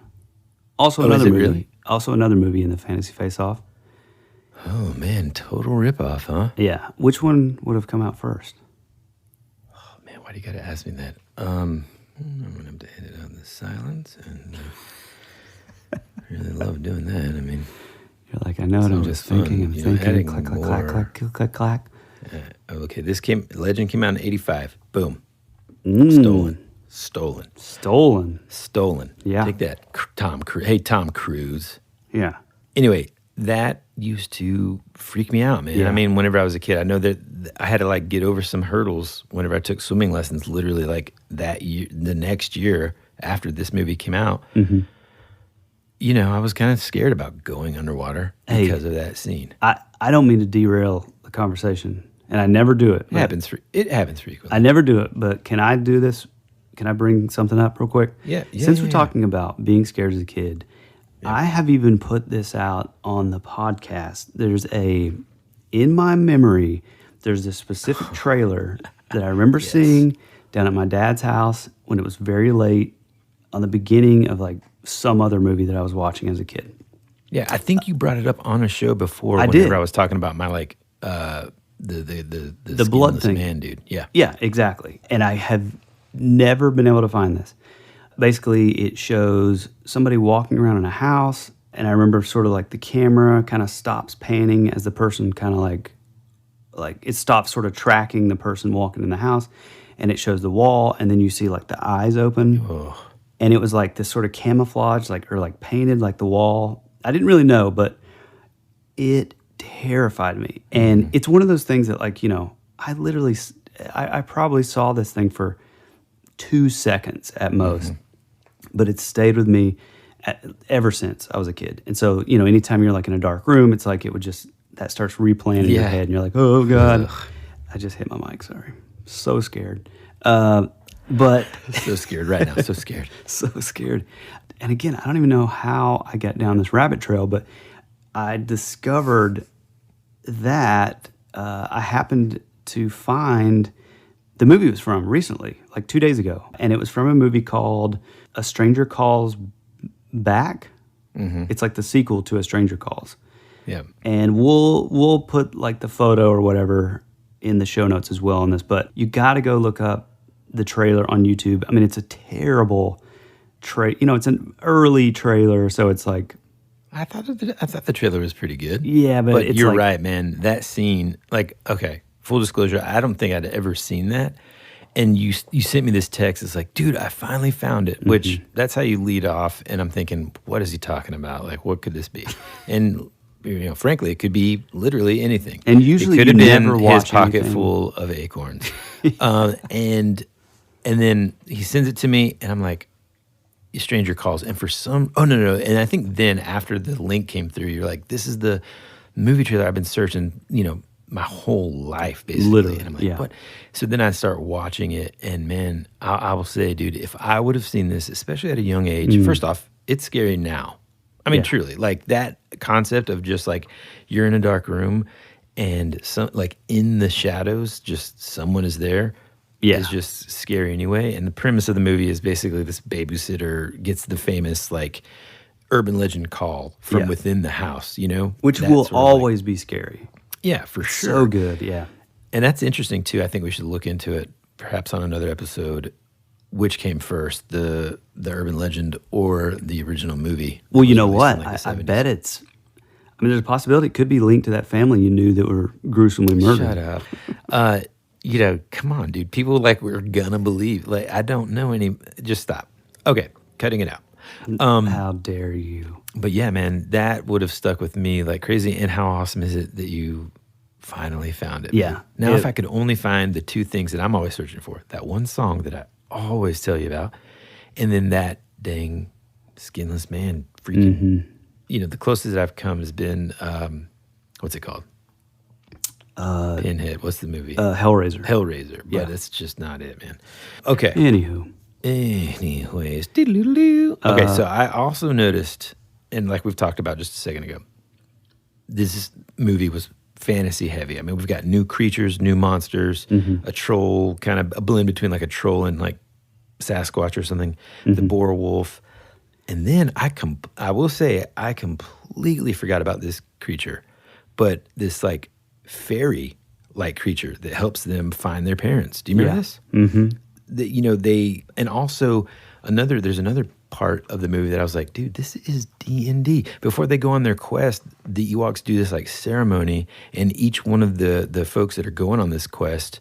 Also another movie. Really? Also another movie in the Fantasy Face-Off. Oh man, total ripoff, huh? Yeah. Which one would have come out first? Oh man, why do you got to ask me that? I'm gonna have to edit out the silence, and I really love doing that. I mean. You're like, I know what I'm just thinking. I'm thinking, clack, clack, clack, clack, clack, clack, clack. Okay, Legend came out in 85. Boom. Stolen. Yeah. Take that, Tom Cruise. Hey, Tom Cruise. Yeah. Anyway, that used to freak me out, man. Yeah. I mean, whenever I was a kid, I know that I had to like get over some hurdles whenever I took swimming lessons, literally like that year, the next year after this movie came out. I was kind of scared about going underwater because of that scene. I don't mean to derail the conversation, and I never do it. It happens frequently. I never do it, but can I do this? Can I bring something up real quick? Yeah. Since we're talking about being scared as a kid, I have even put this out on the podcast. In my memory, there's a specific trailer that I remember seeing down at my dad's house when it was very late on the beginning of like some other movie that I was watching as a kid. Yeah, I think you brought it up on a show before. Whenever I was talking about my like the blood thing, man, dude. Yeah, exactly. And I have never been able to find this. Basically, it shows somebody walking around in a house, and I remember sort of like the camera kind of stops panning as the person kind of like it stops sort of tracking the person walking in the house, and it shows the wall, and then you see like the eyes open. Ugh. And it was like this sort of camouflage, or painted like the wall. I didn't really know, but it terrified me. And it's one of those things that I probably saw this thing for 2 seconds at most, but it stayed with me ever since I was a kid. And so, anytime you're like in a dark room, it's like that starts replaying in your head, and you're like, oh God. Ugh. I just hit my mic, sorry. So scared. But so scared right now, so scared. So scared. And again, I don't even know how I got down this rabbit trail, but I discovered that I happened to find the movie it was from recently, like 2 days ago. And it was from a movie called A Stranger Calls Back. It's like the sequel to A Stranger Calls. Yeah. And we'll put like the photo or whatever in the show notes as well on this, but you got to go look up the trailer on YouTube. I mean, it's a terrible it's an early trailer, so it's like I thought the trailer was pretty good. Yeah, but it's you're like- right, man. That scene, like, okay, full disclosure, I don't think I'd ever seen that. And you sent me this text. It's like, dude, I finally found it. Which that's how you lead off. And I'm thinking, what is he talking about? Like, what could this be? And frankly, it could be literally anything. And usually it could you have been never his watch pocket anything. full of acorns. And then he sends it to me, and I'm like, a stranger calls. And for some, no. And I think then after the link came through, you're like, this is the movie trailer I've been searching, my whole life, basically. Literally, And I'm like, yeah. what? So then I start watching it, and man, I will say, dude, if I would have seen this, especially at a young age, first off, it's scary now. I mean, Yeah. truly, like that concept of just like you're in a dark room and some like in the shadows, just someone is there. Yeah. Is just scary anyway. And the premise of the movie is basically this babysitter gets the famous like urban legend call from Yeah. within the house, Which That will sort of, like- always be scary. yeah, for sure. So good, yeah. And that's interesting too. I think we should look into it perhaps on another episode. Which came first, the urban legend or the original movie? Well, you Was know released what? in, like, the I 70s. bet it's. I mean, there's a possibility it could be linked to that family you knew that were gruesomely murdered. Shut up. Come on, dude. People like we're gonna believe. Like I don't know any. Just stop. Okay, cutting it out. How dare you? But yeah, man, that would have stuck with me like crazy. And how awesome is it that you finally found it? Yeah. man? Now, if I could only find the two things that I'm always searching for, that one song that I always tell you about, and then that dang skinless man freaking. The closest that I've come has been what's it called? Pinhead. What's the movie? Hellraiser. Hellraiser. But Yeah. it's just not it, man. Okay. Anywho. Anyways, doodle-doo-doo. Okay, so I also noticed, and like we've talked about just a second ago, this movie was fantasy heavy. I mean, we've got new creatures, new monsters, a troll, kind of a blend between like a troll and like Sasquatch or something, the boar wolf. And then I will say I completely forgot about this creature, but this like fairy-like creature that helps them find their parents. Do you remember this? Mm-hmm. And also there's another part of the movie that I was like, dude, this is D&D. Before they go on their quest, the Ewoks do this like ceremony, and each one of the folks that are going on this quest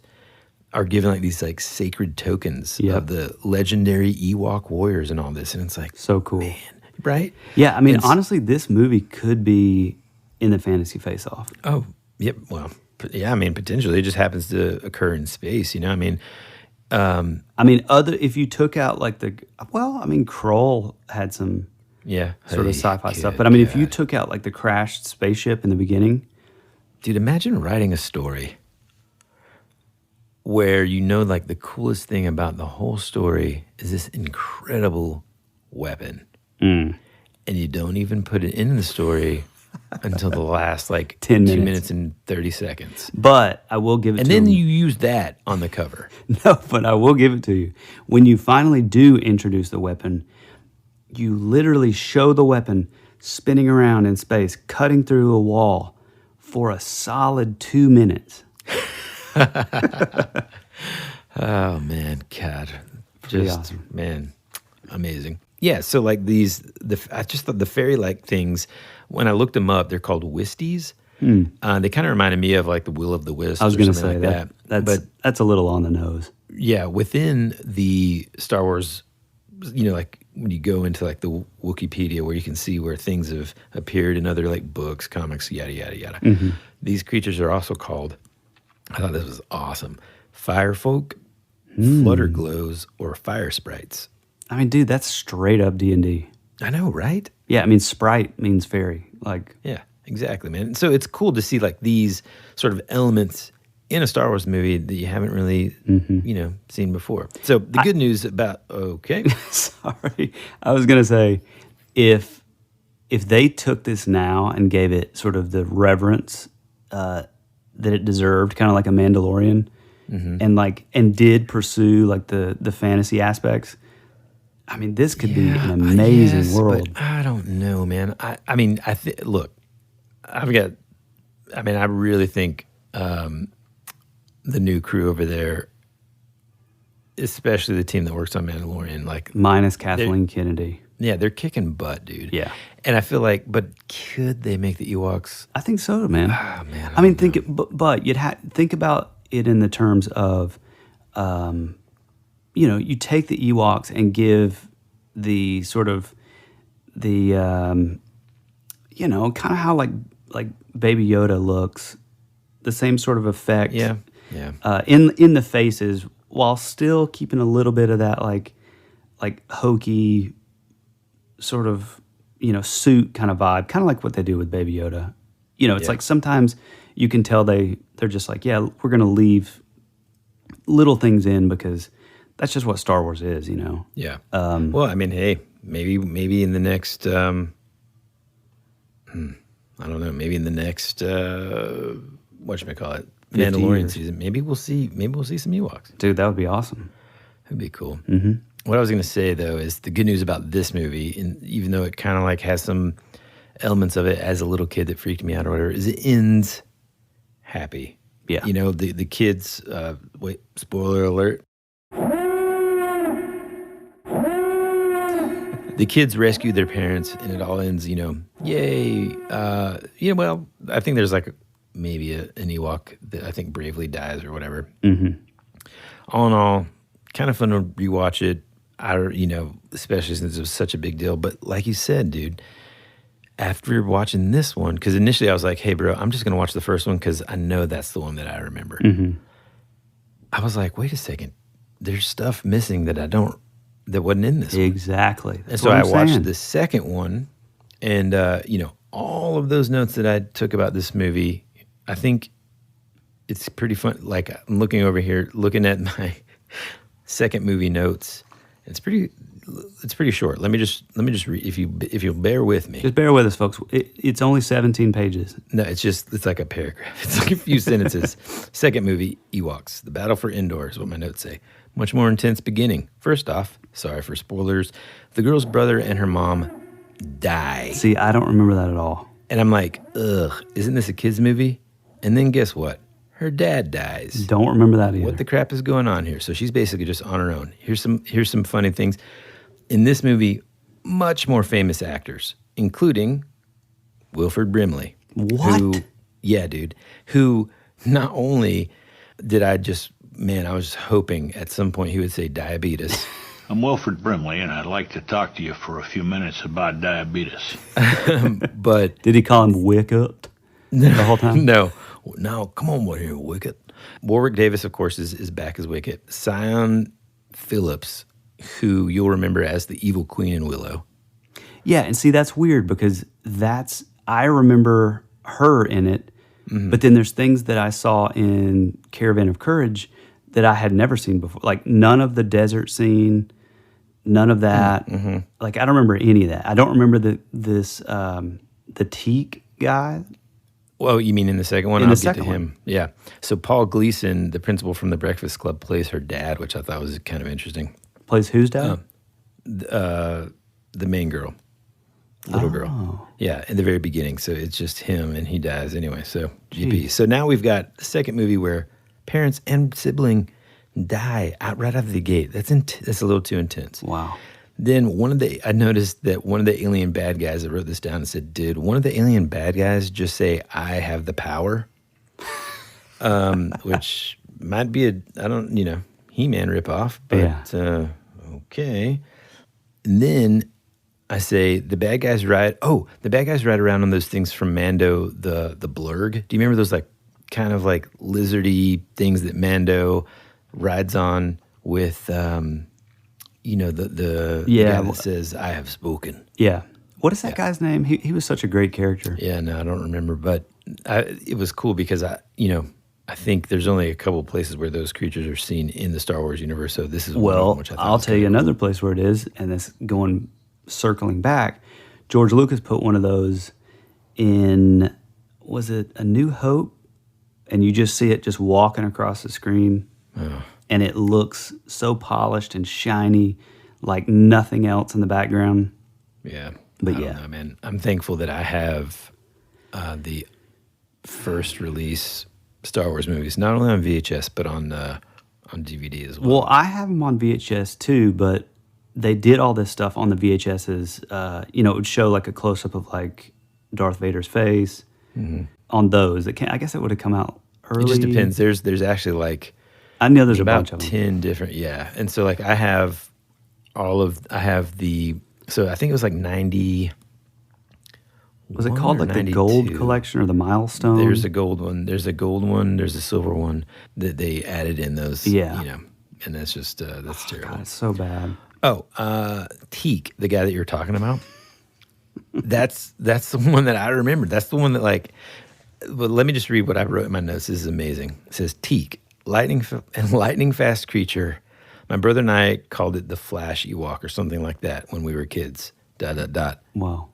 are given like these like sacred tokens of the legendary Ewok warriors and all this. And it's like, So cool. man, right? Yeah, I mean, It's- honestly, this movie could be in the fantasy face-off. Oh, yep. Well, yeah, I mean, potentially it just happens to occur in space, I mean, I mean, if you took out like Kroll had some yeah. sort of Hey, sci-fi stuff. good But I mean, if you God. took out like the crashed spaceship in the beginning, Dude, imagine writing a story where like the coolest thing about the whole story is this incredible weapon. And you don't even put it in the story until the last like 10 2 minutes. minutes and 30 seconds. but I will give it And to then him. you use that on the cover. No, but I will give it to you. When you finally do introduce the weapon, you literally show the weapon spinning around in space, cutting through a wall for a solid 2 minutes. Oh man, God, Pretty just awesome. man, amazing. Yeah, so like I just thought the fairy-like things. When I looked them up, they're called Wisties. They kind of reminded me of like the Will of the Wisps. I was or going to something say like that. But that's a little on the nose. yeah, within the Star Wars, like when you go into like the Wikipedia where you can see where things have appeared in other like books, comics, yada yada yada. These creatures are also called. I thought this was awesome. Firefolk, flutterglows, or fire sprites. I mean, dude, that's straight up D&D. I know, right? Yeah, I mean, sprite means fairy. Like, Yeah, exactly, man. So it's cool to see like these sort of elements in a Star Wars movie that you haven't really, seen before. So the good news about sorry, I was gonna say, if they took this now and gave it sort of the reverence that it deserved, kind of like a Mandalorian, and did pursue like the fantasy aspects. I mean, this could be an amazing yes, world. But I don't know, man. I mean, look, I really think the new crew over there, especially the team that works on Mandalorian, like Minus Kathleen Kennedy. Yeah, they're kicking butt, dude. Yeah. And I feel like, but could they make the Ewoks? I think so, man. Ah, man. I mean, but you'd think about it in the terms of, you take the Ewoks and give the sort of the, kind of how like Baby Yoda looks, the same sort of effect. Yeah. In the faces, while still keeping a little bit of that like hokey sort of suit kind of vibe, kind of like what they do with Baby Yoda. It's like sometimes you can tell they're just like, yeah, we're gonna leave little things in because that's just what Star Wars is, Yeah. Well, I mean, hey, maybe in the next, I don't know, maybe in the next, whatchamacallit, Mandalorian season, maybe we'll see some Ewoks. Dude, that would be awesome. That'd be cool. Mm-hmm. What I was going to say, though, is the good news about this movie, and even though it kind of like has some elements of it as a little kid that freaked me out or whatever, is it ends happy. Yeah. The kids, wait, spoiler alert. The kids rescue their parents, and it all ends, yay. Well, I think there's like maybe an Ewok that I think bravely dies or whatever. Mm-hmm. All in all, kind of fun to rewatch it. Especially since it was such a big deal. But like you said, dude, after watching this one, because initially I was like, hey, bro, I'm just going to watch the first one because I know that's the one that I remember. Mm-hmm. I was like, wait a second. There's stuff missing that wasn't in this one. Exactly. And so I watched the second one, and, all of those notes that I took about this movie, I think it's pretty fun. Like, I'm looking over here, looking at my second movie notes. It's pretty short. Let me just read, if you'll bear with me. Just bear with us, folks. It's only 17 pages. No, it's like a paragraph. It's like a few sentences. Second movie, Ewoks. The battle for Endor is what my notes say. Much more intense beginning. First off, sorry for spoilers, the girl's brother and her mom die. See, I don't remember that at all. And I'm like, ugh, isn't this a kid's movie? And then guess what? Her dad dies. Don't remember that either. What the crap is going on here? So she's basically just on her own. Here's some funny things. In this movie, much more famous actors, including Wilford Brimley. What? Yeah, dude. Who not only did I was hoping at some point he would say diabetes. I'm Wilford Brimley, and I'd like to talk to you for a few minutes about diabetes. But did he call him Wicket the whole time? No, come on, what here, Wicket. Warwick Davis, of course, is back as Wicket. Sion Phillips, who you'll remember as the evil queen in Willow. Yeah, and see, that's weird because I remember her in it, but then there's things that I saw in Caravan of Courage that I had never seen before. Like none of the desert scene, none of that. Mm-hmm. Like I don't remember any of that. I don't remember the teak guy. Well, you mean in the second one? In the I'll second get to him. Yeah. So Paul Gleason, the principal from the Breakfast Club, plays her dad, which I thought was kind of interesting. Plays whose dad? The main girl, little girl. Yeah, in the very beginning. So it's just him, and he dies anyway. So GP. So now we've got the second movie where parents and sibling die right out of the gate. That's a little too intense. Wow. Then I noticed that one of the alien bad guys, I wrote this down and said, did one of the alien bad guys just say, I have the power? Which might be He-Man ripoff, but okay. And then I say the bad guys ride around on those things from Mando, the blurg. Do you remember those like kind of like lizardy things that Mando rides on with the guy that says, I have spoken. Yeah. What is that guy's name? He was such a great character. Yeah, no, I don't remember, but it was cool because I think there's only a couple of places where those creatures are seen in the Star Wars universe. So this is one of them, which I thought I'll tell you another place where it is, and it's circling back. George Lucas put one of those in, was it A New Hope? And you just see it just walking across the screen. Oh. And it looks so polished and shiny, like nothing else in the background. Yeah. But I don't know, man. I'm thankful that I have the first release Star Wars movies, not only on VHS, but on DVD as well. Well, I have them on VHS too, but they did all this stuff on the VHSs. It would show like a close up of like Darth Vader's face on those. I guess it would have come out early. It just depends. There's actually like I know there's a about bunch of them. 10 different, and so like I have so I think it was like 90. Was it called like 92? The gold collection or the milestone? There's a gold one. There's a gold one. There's a silver one that they added in those. Yeah. And that's just that's terrible. God, it's so bad. Oh, Teak, the guy that you were talking about. that's the one that I remember. That's the one that like. But let me just read what I wrote in my notes. This is amazing. It says Teak, lightning fast creature. My brother and I called it the Flash Ewok or something like that when we were kids. ... Wow.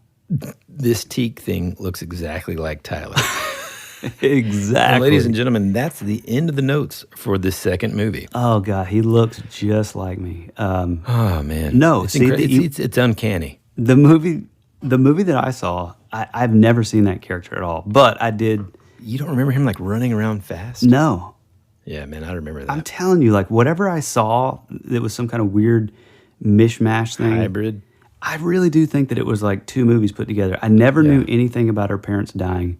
This Teak thing looks exactly like Tyler. Exactly. And ladies and gentlemen, that's the end of the notes for this second movie. Oh, God. He looks just like me. Oh, man. No. It's uncanny. The movie that I saw, I've never seen that character at all. But I did. You don't remember him like running around fast? No. Yeah, man, I remember that. I'm telling you, like whatever I saw that was some kind of weird mishmash thing. Hybrid. I really do think that it was like two movies put together. I never knew anything about her parents dying.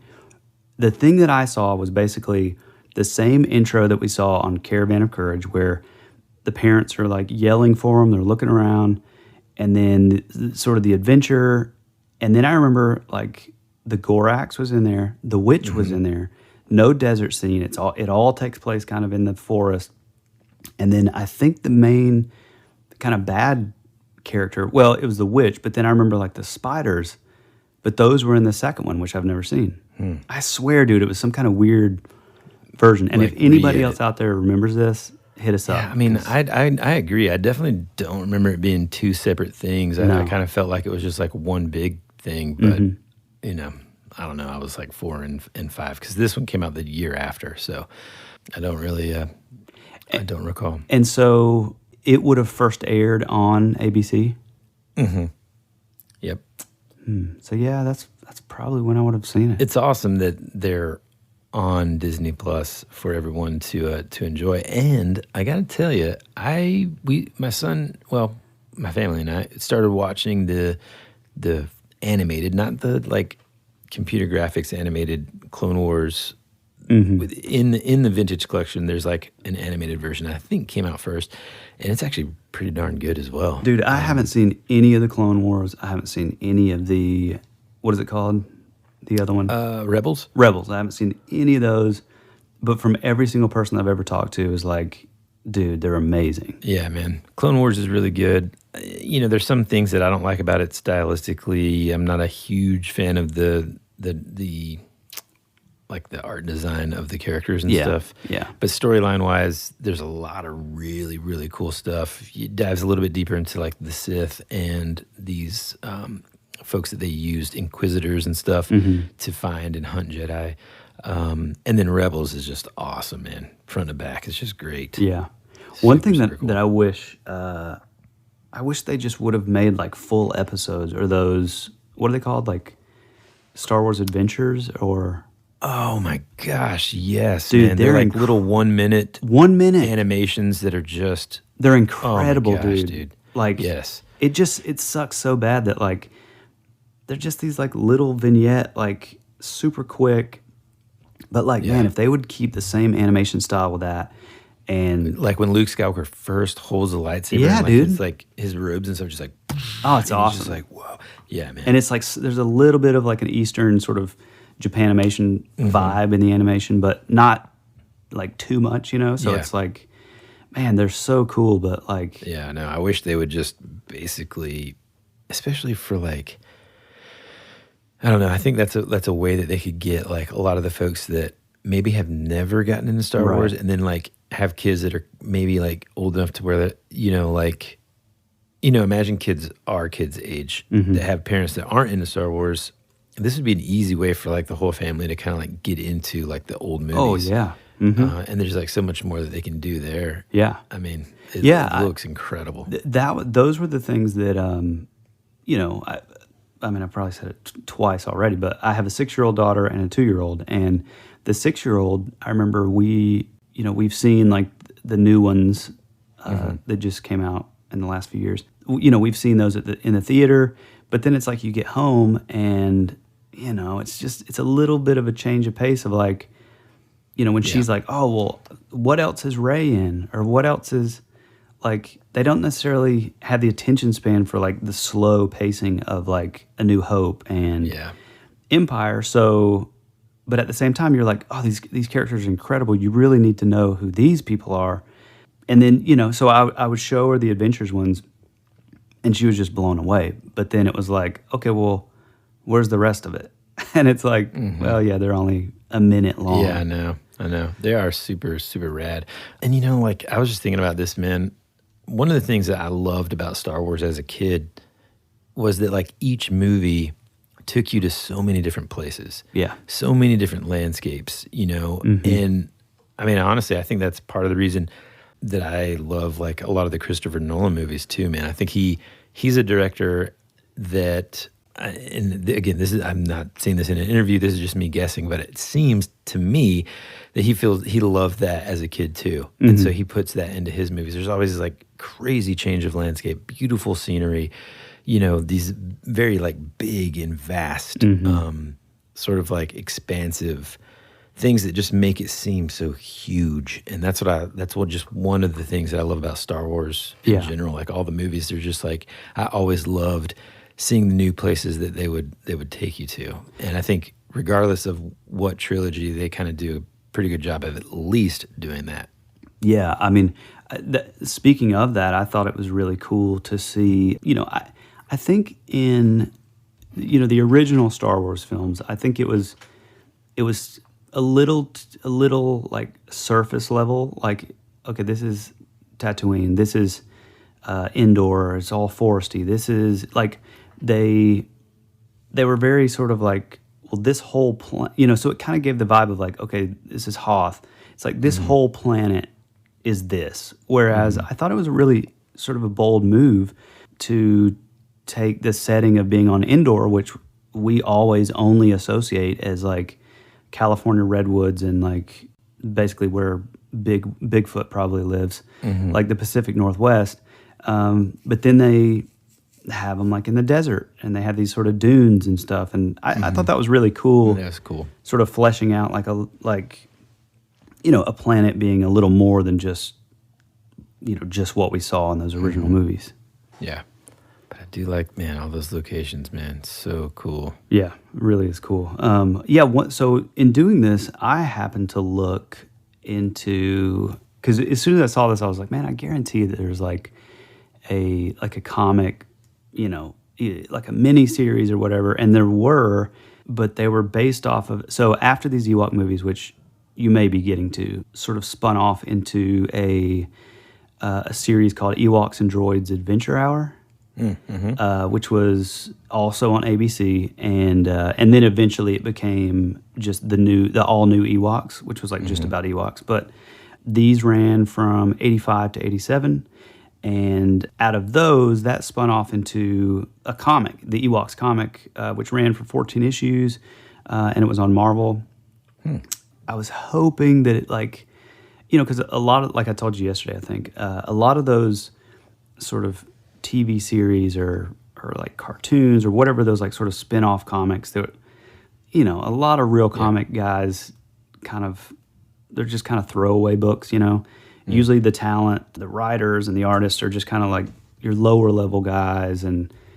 The thing that I saw was basically the same intro that we saw on Caravan of Courage, where the parents are like yelling for them, they're looking around, and then sort of the adventure. And then I remember like the Gorax was in there, the witch was in there, no desert scene. It all takes place kind of in the forest. And then I think the main kind of bad character, well, it was the witch, but then I remember like the spiders, but those were in the second one, which I've never seen. I swear, dude, it was some kind of weird version. And like if anybody else out there remembers this, hit us up. Yeah, I mean, I agree. I definitely don't remember it being two separate things. I kind of felt like it was just like one big thing, but I don't know. I was like 4 and 5 because this one came out the year after, so I don't really, I don't recall. And so it would have first aired on ABC. Yep. So yeah, that's probably when I would have seen it. It's awesome that they're on Disney Plus for everyone to enjoy. And I got to tell you, my family and I started watching the animated, not the like computer graphics animated Clone Wars. In the vintage collection, there's like an animated version I think came out first, and it's actually pretty darn good as well. Dude, I haven't seen any of the Clone Wars. I haven't seen any of the, what is it called? The other one? Rebels. I haven't seen any of those, but from every single person I've ever talked to is like, dude, they're amazing. Yeah, man. Clone Wars is really good. There's some things that I don't like about it stylistically. I'm not a huge fan of the like the art design of the characters and stuff. Yeah. But storyline wise, there's a lot of really, really cool stuff. It dives a little bit deeper into like the Sith and these folks that they used, Inquisitors and stuff, to find and hunt Jedi. And then Rebels is just awesome, man. Front to back, it's just great. Yeah. One thing that I wish they just would have made like full episodes, or those, what are they called? Like Star Wars Adventures or... Oh my gosh, yes, dude, man. They're like little 1 minute animations that are just... They're incredible, oh my gosh, dude. Like, yes. It sucks so bad that like, they're just these like little vignette, like super quick. But like, man, if they would keep the same animation style with that, and like when Luke Skywalker first holds the lightsaber, yeah, and, like, dude, it's like his robes and stuff, just like, oh, it's awesome. Just like, whoa, yeah, man. And it's like there's a little bit of like an Eastern sort of Japanimation vibe in the animation, but not like too much, So it's like, man, they're so cool, but like, yeah, no, I wish they would just basically, especially for like, I don't know. I think that's a way that they could get like a lot of the folks that maybe have never gotten into Star Wars, and then like have kids that are maybe like old enough to where that imagine kids our kids' age that have parents that aren't into Star Wars. This would be an easy way for like the whole family to kind of like get into like the old movies. Oh yeah, and there's like so much more that they can do there. Yeah, I mean, it looks incredible. Those were the things that I mean, I've probably said it twice already, but I have a 6-year-old daughter and a 2-year-old, and the 6-year-old, I remember we've seen like the new ones that just came out in the last few years. we've seen those in the theater, but then it's like you get home and, it's a little bit of a change of pace of like, when she's like, oh, well, what else is Rey in? Or what else is, like, they don't necessarily have the attention span for like the slow pacing of like A New Hope and Empire. So, but at the same time, you're like, oh, these characters are incredible. You really need to know who these people are. And then, so I would show her the Adventures ones, and she was just blown away. But then it was like, okay, well, where's the rest of it? And it's like, well, yeah, they're only a minute long. Yeah, I know. They are super, super rad. And, like, I was just thinking about this, man. One of the things that I loved about Star Wars as a kid was that, like, each movie took you to so many different places. Yeah. So many different landscapes, And, I mean, honestly, I think that's part of the reason that I love, like, a lot of the Christopher Nolan movies, too, man. I think he's a director that... and again, I'm not saying this in an interview, this is just me guessing, but it seems to me that he feels he loved that as a kid too. And so he puts that into his movies. There's always this like crazy change of landscape, beautiful scenery, these very like big and vast, sort of like expansive things that just make it seem so huge. And that's what just one of the things that I love about Star Wars in general. Like all the movies, they're just like, I always loved seeing the new places that they would take you to. And I think regardless of what trilogy, they kind of do a pretty good job of at least doing that. Yeah, I mean, speaking of that, I thought it was really cool to see, I think in, the original Star Wars films, I think it was a little like surface level, like, okay, this is Tatooine, this is Endor, it's all foresty, this is like, they were very sort of like, well, this whole so it kind of gave the vibe of like, okay, this is Hoth. It's like this whole planet is this. Whereas I thought it was a really sort of a bold move to take the setting of being on Endor, which we always only associate as like California redwoods and like basically where Bigfoot probably lives, like the Pacific Northwest. But then they have them like in the desert, and they have these sort of dunes and stuff. And I thought that was really cool. That's cool. Sort of fleshing out like a planet being a little more than just just what we saw in those original movies. Yeah, but I do like, man, all those locations, man, so cool. Yeah, it really is cool. So in doing this, I happened to look into, because as soon as I saw this, I was like, man, I guarantee that there's like a comic, like a mini series or whatever, and there were, but they were based off of. So after these Ewok movies, which you may be getting to, sort of spun off into a series called Ewoks and Droids Adventure Hour, which was also on ABC, and then eventually it became just the all new Ewoks, which was like just about Ewoks. But these ran from 85 to 87. And out of those, that spun off into a comic, the Ewoks comic, which ran for 14 issues, and it was on Marvel. I was hoping that it, like, because a lot of, like I told you yesterday, I think, a lot of those sort of TV series or like cartoons or whatever, those like sort of spin-off comics that, a lot of real comic guys they're just kind of throwaway books, Usually the talent, the writers and the artists are just kind of like your lower level guys,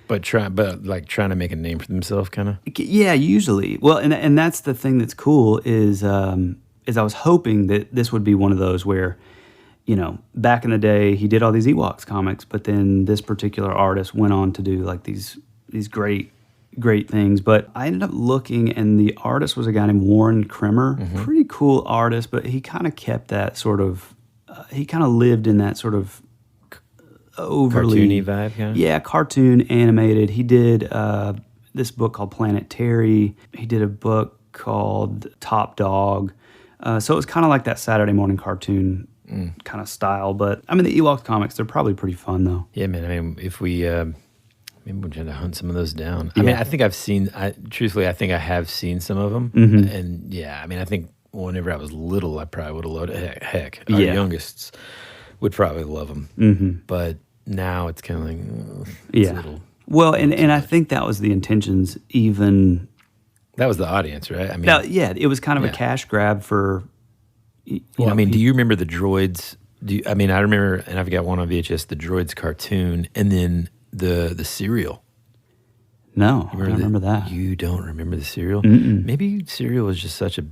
but trying to make a name for themselves, kind of. Yeah, usually. Well, and that's the thing that's cool is I was hoping that this would be one of those where, back in the day he did all these Ewoks comics, but then this particular artist went on to do like these great things. But I ended up looking, and the artist was a guy named Warren Kremer, pretty cool artist, but he kind of kept that sort of. He kind of lived in that sort of overly cartoony vibe, kind of? Yeah, cartoon, animated. He did this book called Planet Terry. He did a book called Top Dog. So it was kind of like that Saturday morning cartoon kind of style. But I mean, the Ewoks comics, they're probably pretty fun though. Yeah, man. I mean, if we maybe we're trying to hunt some of those down. I mean, I think truthfully, I think I have seen some of them. And yeah, I mean, I think whenever I was little, I probably would have loved it. Heck, our youngest would probably love them. But now it's kind of like, yeah. a little, Well, and I think that was the intentions even. that was the audience, right? I mean, Yeah, it was kind of a cash grab for. Well, I mean, do you remember the Droids? I mean, I remember, and I've got one on VHS, the Droids cartoon, and then the cereal. No, I don't remember that. You don't remember the cereal? Maybe cereal was just such a.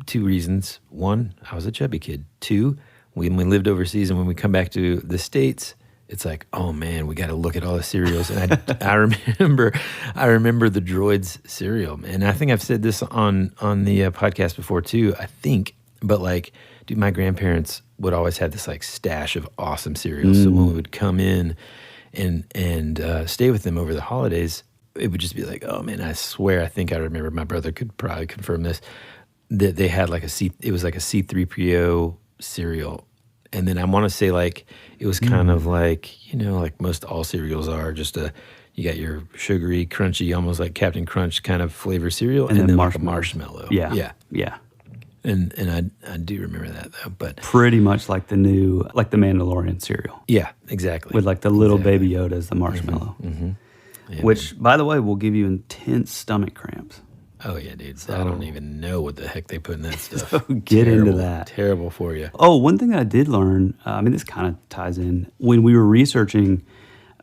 Two reasons. One, I was a chubby kid. Two, when we lived overseas and when we come back to the States, it's like, oh man, we got to look at all the cereals. And I remember the Droids cereal. And I think I've said this on the podcast before too, I think. But like, dude, my grandparents would always have this like stash of awesome cereals. So when we would come in and stay with them over the holidays, it would just be like, oh man, I swear, I think I remember, my brother could probably confirm this, that they had like it was like a C-3PO cereal. And then I want to say like, it was kind of like, you know, like most all cereals are, just you got your sugary, crunchy, almost like Captain Crunch kind of flavor cereal, and then like a marshmallow. Yeah. And I do remember that though, but Pretty much like the Mandalorian cereal. yeah, exactly. With like the little baby Yoda as the marshmallow. Yeah, Which, by the way, will give you intense stomach cramps. oh yeah, dude. So I don't even know what the heck they put in that stuff. So get into that. Terrible for you. Oh, one thing that I did learn, I mean, this kind of ties in, when we were researching,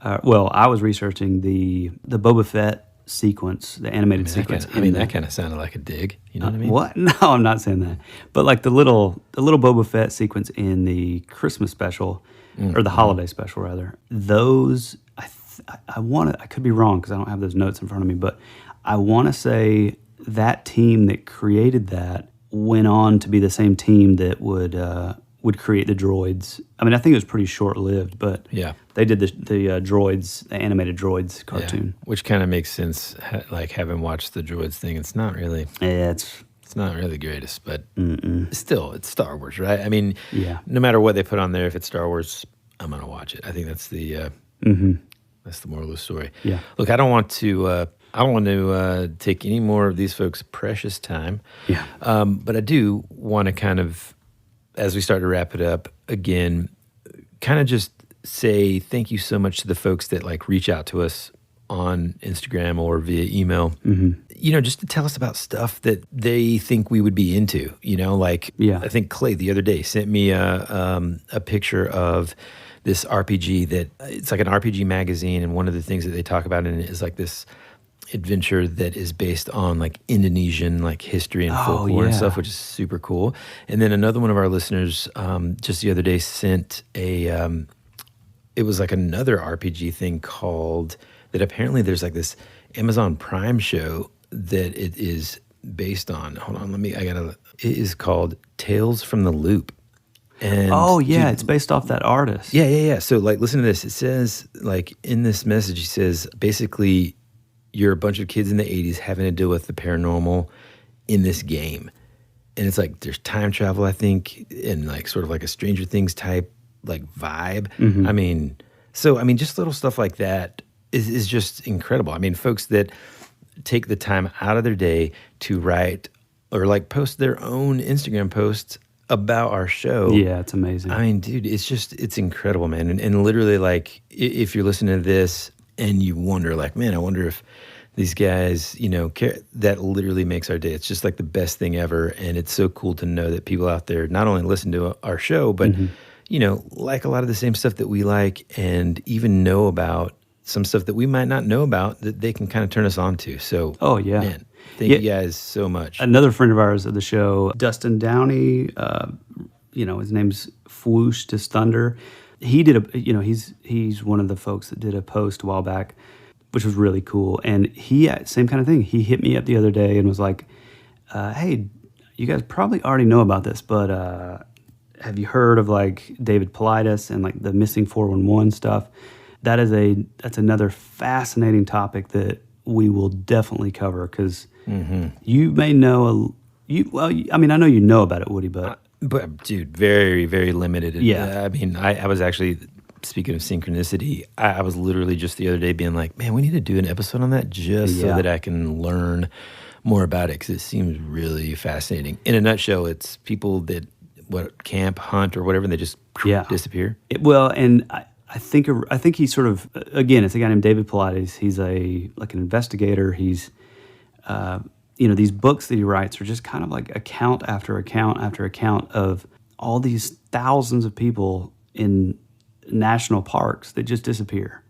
I was researching the Boba Fett sequence, the animated sequence. That kind of sounded like a dig. You know what I mean? What? No, I'm not saying that. But like the little Boba Fett sequence in the Christmas special, or the holiday special rather, those, I could be wrong because I don't have those notes in front of me, but I want to say that team that created that went on to be the same team that would create the droids. I mean, I think it was pretty short-lived, but Yeah. they did the droids, the animated droids cartoon. Yeah, which kind of makes sense. Like having watched the Droids thing, it's not really. Yeah, It's not really the greatest, but still, it's Star Wars, right? I mean, Yeah. no matter what they put on there, if it's Star Wars, I'm gonna watch it. I think that's the that's the moral of the story. Yeah. Look, I don't want to take any more of these folks' precious time. Yeah. But I do want to kind of, as we start to wrap it up again, kind of just say thank you so much to the folks that like reach out to us on Instagram or via email, you know, just to tell us about stuff that they think we would be into, you know, like, I think Clay the other day sent me a picture of this RPG that it's like an RPG magazine. And one of the things that they talk about in it is like this adventure that is based on like Indonesian like history and folklore and stuff, which is super cool. And then another one of our listeners just the other day sent it was like another RPG thing called, that apparently there's like this Amazon Prime show that it is based on. Hold on, it is called Tales from the Loop. And dude, it's based off that artist. Yeah. So like, listen to this. It says like in this message, he says, basically you're a bunch of kids in the 80s having to deal with the paranormal in this game. And it's like, there's time travel, I think, and like sort of like a Stranger Things type like vibe. I mean, just little stuff like that is just incredible. I mean, folks that take the time out of their day to write or like post their own Instagram posts about our show. Yeah, it's amazing. I mean, dude, it's incredible, man. And literally, like, if you're listening to this and you wonder, like, man, I wonder if these guys, you know, care, that literally makes our day. It's just like the best thing ever. And it's so cool to know that people out there not only listen to our show, but, you know, like a lot of the same stuff that we like, and even know about some stuff that we might not know about that they can kind of turn us on to. So, man, thank you guys so much. Another friend of ours of the show, Dustin Downey, you know, his name's Fwoosh to Thunder. He did he's one of the folks that did a post a while back, which was really cool. And he, same kind of thing. He hit me up the other day and was like, hey, you guys probably already know about this, but have you heard of like David Paulides and like the missing 411 stuff? That's another fascinating topic that we will definitely cover, because you may know I know you know about it, Woody, but dude, very, very limited. Yeah. I mean, I was actually, speaking of synchronicity, I was literally just the other day being like, man, we need to do an episode on that just so that I can learn more about it, because it seems really fascinating. In a nutshell, it's people that camp, hunt, or whatever, and they just disappear. I think he's sort of, again, it's a guy named David Pilates. He's an investigator. He's these books that he writes are just kind of like account after account after account of all these thousands of people in national parks that just disappear.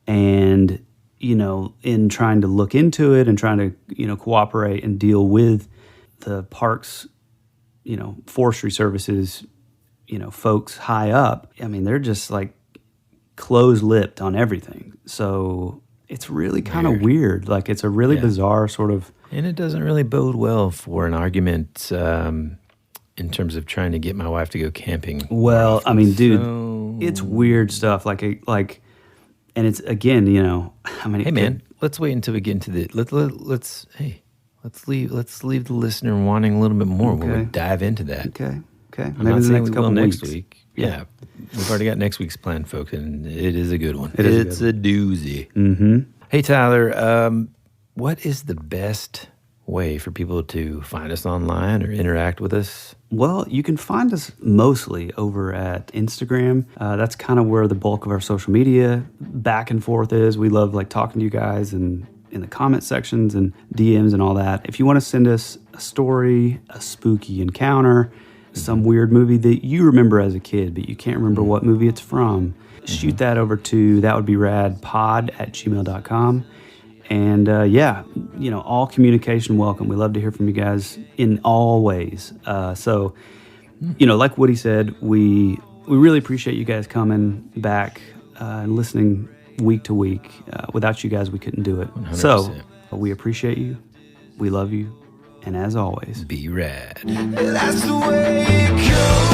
And, in trying to look into it and trying to, cooperate and deal with the parks, forestry services, folks high up, I mean, they're just like closed-lipped on everything. So it's really kind of weird. Like, it's a really bizarre sort of... And it doesn't really bode well for an argument in terms of trying to get my wife to go camping. Well, I mean, dude, it's weird stuff. And it's, again, Hey, man, let's wait until we get into the... Let's leave the listener wanting a little bit more when we dive into that. Okay. I'm Maybe not the saying next we couple will next weeks. week. Yeah. We've already got next week's planned, folks, and it is a good one. It's a doozy. Mm-hmm. Hey, Tyler, what is the best way for people to find us online or interact with us? Well, you can find us mostly over at Instagram. That's kind of where the bulk of our social media back and forth is. We love talking to you guys and in the comment sections and DMs and all that. If you want to send us a story, a spooky encounter, some weird movie that you remember as a kid, but you can't remember what movie it's from, shoot that over to thatwouldberadpod@gmail.com. And all communication welcome. We love to hear from you guys in all ways. So, like Woody said, we really appreciate you guys coming back and listening week to week. Without you guys, we couldn't do it. 100%. So we appreciate you. We love you. And as always, be rad. That's the way it goes.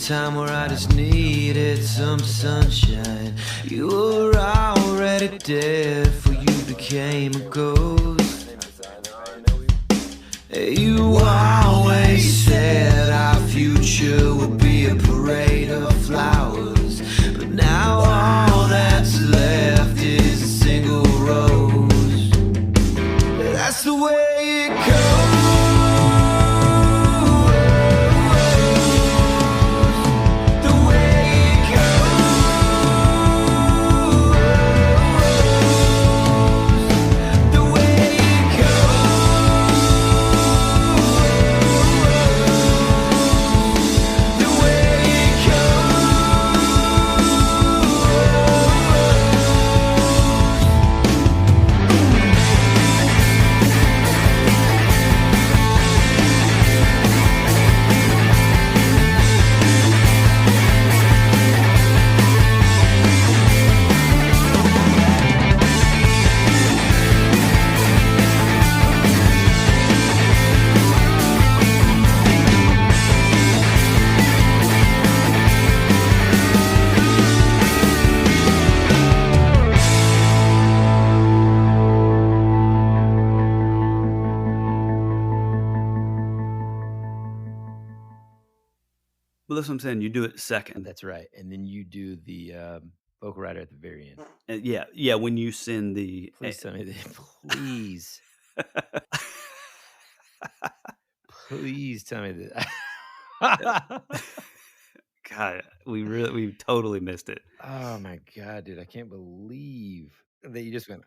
Time where I just needed some sunshine. You were already dead, for you became a ghost. You always said our future would be a parade of flowers, but now all that's left is a single rose. That's the way it goes. Well, that's what I'm saying. You do it second. That's right. And then you do the vocal rider at the very end. Yeah. When you send the Please tell me that. Please. Please tell me that. God, we totally missed it. Oh my God, dude! I can't believe that you just went.